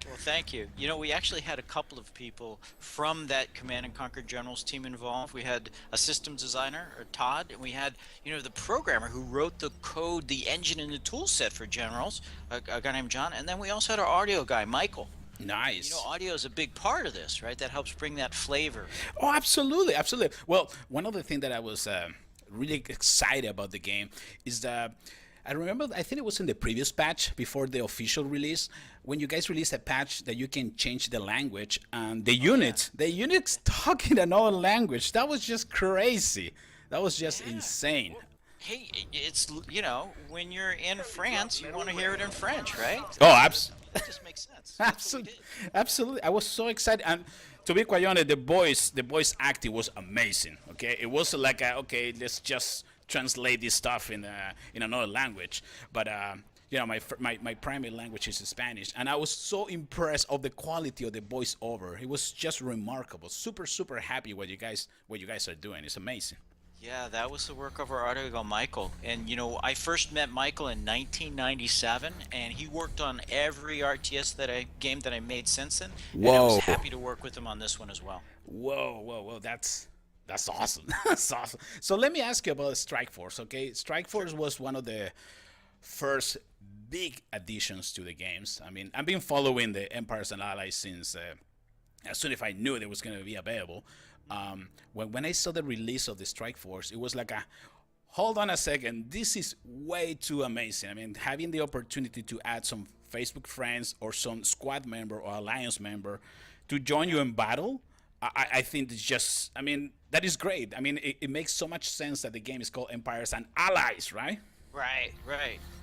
Well, thank you. You know, we actually had a couple of people from that Command & Conquer Generals team involved. We had a systems designer, Todd, and we had, the programmer who wrote the code, the engine, and the tool set for Generals, a guy named John. And then we also had our audio guy, Michael. Nice. Audio is a big part of this, right? That helps bring that flavor. Oh, absolutely. Well, one of the things that I was really excited about the game is that I remember, I think it was in the previous patch before the official release, when you guys released a patch that you can change the language and the units talk in another language. That was just crazy. That was just insane. Hey, it's, when you're in France, you want to hear it in French, right? Oh, That just makes sense. That's what we absolutely, did. absolutely. I was so excited, and to be quite honest, the voice acting was amazing. Okay, it wasn't like okay, let's just translate this stuff in another language, but my primary language is Spanish, and I was so impressed of the quality of the voiceover. It was just remarkable. Super happy what you guys are doing. It's amazing. Yeah, that was the work of our article, Michael. And I first met Michael in 1997, and he worked on every RTS game that I made since then. And I was Whoa. happy to work with him on this one as well. Whoa! That's awesome. That's awesome. So let me ask you about Strike Force. Okay, Strike Force was one of the first big additions to the games. I mean, I've been following the Empires and Allies since as soon as I knew it was going to be available. When I saw the release of the Strike Force, it was like hold on a second, this is way too amazing. I mean, having the opportunity to add some Facebook friends or some squad member or alliance member to join you in battle, I think it's just, I mean, that is great. I mean, it makes so much sense that the game is called Empires and Allies, right? Right.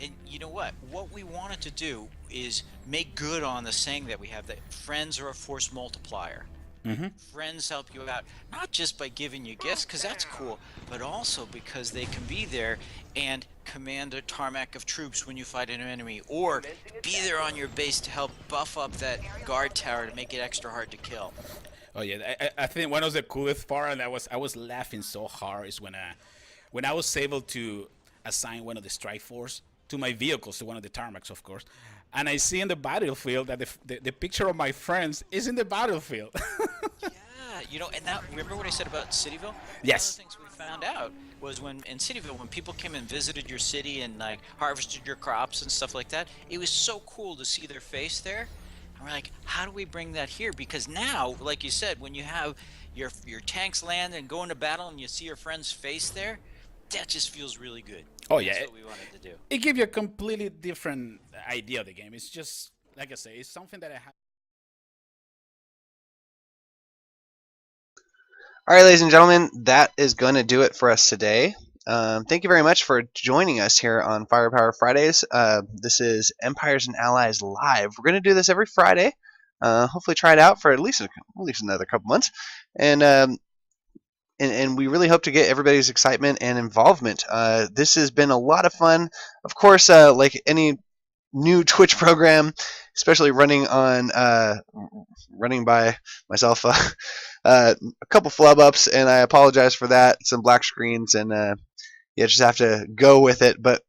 And you know what? What we wanted to do is make good on the saying that we have, that friends are a force multiplier. Friends help you out, not just by giving you gifts, because that's cool, but also because they can be there and command a tarmac of troops when you fight an enemy, or be there on your base to help buff up that guard tower to make it extra hard to kill. Oh yeah, I think one of the coolest part, and I was laughing so hard, is when I was able to assign one of the Strike Force to my vehicles, to one of the tarmacs, of course, and I see in the battlefield that the picture of my friends is in the battlefield. Yeah, and that, remember what I said about Cityville? Yes. One of the things we found out was when in Cityville, when people came and visited your city and like harvested your crops and stuff like that, it was so cool to see their face there. And we're like, how do we bring that here? Because now, like you said, when you have your tanks land and go into battle and you see your friend's face there, that just feels really good. Oh yeah, That's what we wanted to do. it gives you a completely different idea of the game. It's just, like I say, it's something that I have. All right, ladies and gentlemen, that is going to do it for us today. Thank you very much for joining us here on Firepower Fridays. This is Empires and Allies Live. We're going to do this every Friday. Hopefully, try it out for at least another couple months, and we really hope to get everybody's excitement and involvement. This has been a lot of fun. Of course, like any new Twitch program, especially running by myself, a couple flub ups, and I apologize for that. Some black screens, and just have to go with it. But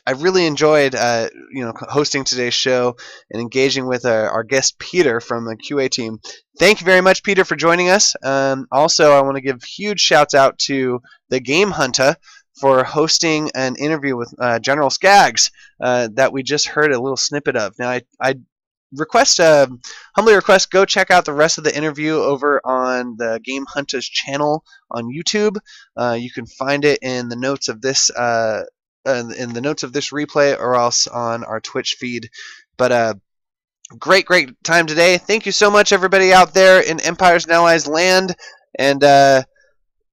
I really enjoyed hosting today's show and engaging with our guest Peter from the QA team. Thank you very much, Peter, for joining us. Also, I want to give huge shouts out to the Game Hunter for hosting an interview with General Skaggs that we just heard a little snippet of. Now, I humbly request, go check out the rest of the interview over on the Game Hunters channel on YouTube. You can find it in the notes of this replay, or else on our Twitch feed. But great time today. Thank you so much, everybody out there in Empires and Allies land, and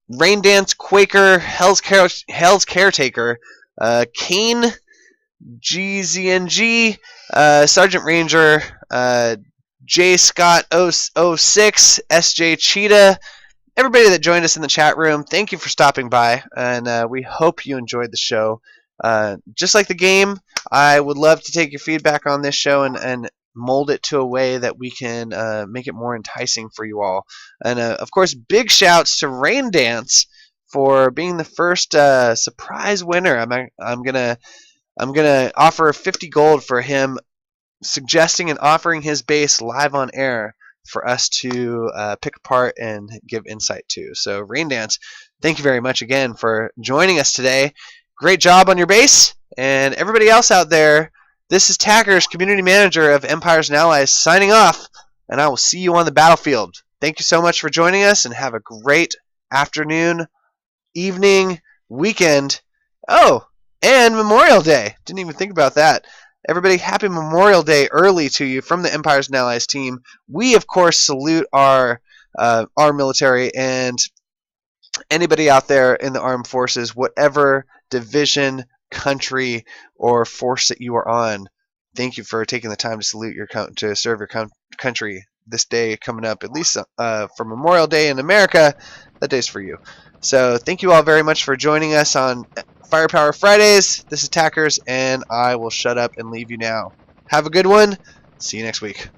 Raindance, Quaker, Hell's Caretaker, Kane, GZNG, Sergeant Ranger, J Scott 006, SJ Cheetah, everybody that joined us in the chat room, thank you for stopping by, and we hope you enjoyed the show. Just like the game, I would love to take your feedback on this show and mold it to a way that we can make it more enticing for you all. And of course, big shouts to Raindance for being the first surprise winner. I'm gonna offer 50 gold for him suggesting and offering his base live on air for us to pick apart and give insight to. So Raindance, thank you very much again for joining us today. Great job on your base, and everybody else out there. This is Tackers, Community Manager of Empires and Allies, signing off, and I will see you on the battlefield. Thank you so much for joining us, and have a great afternoon, evening, weekend. Oh, and Memorial Day. Didn't even think about that. Everybody, happy Memorial Day early to you from the Empires and Allies team. We, of course, salute our military and anybody out there in the armed forces, whatever division, country, or force that you are on. Thank you for taking the time to salute to serve your country this day coming up, at least for Memorial Day in America. That day's for you. So thank you all very much for joining us on Firepower Fridays. This is Tackers, and I will shut up and leave you now. Have a good one. See you next week.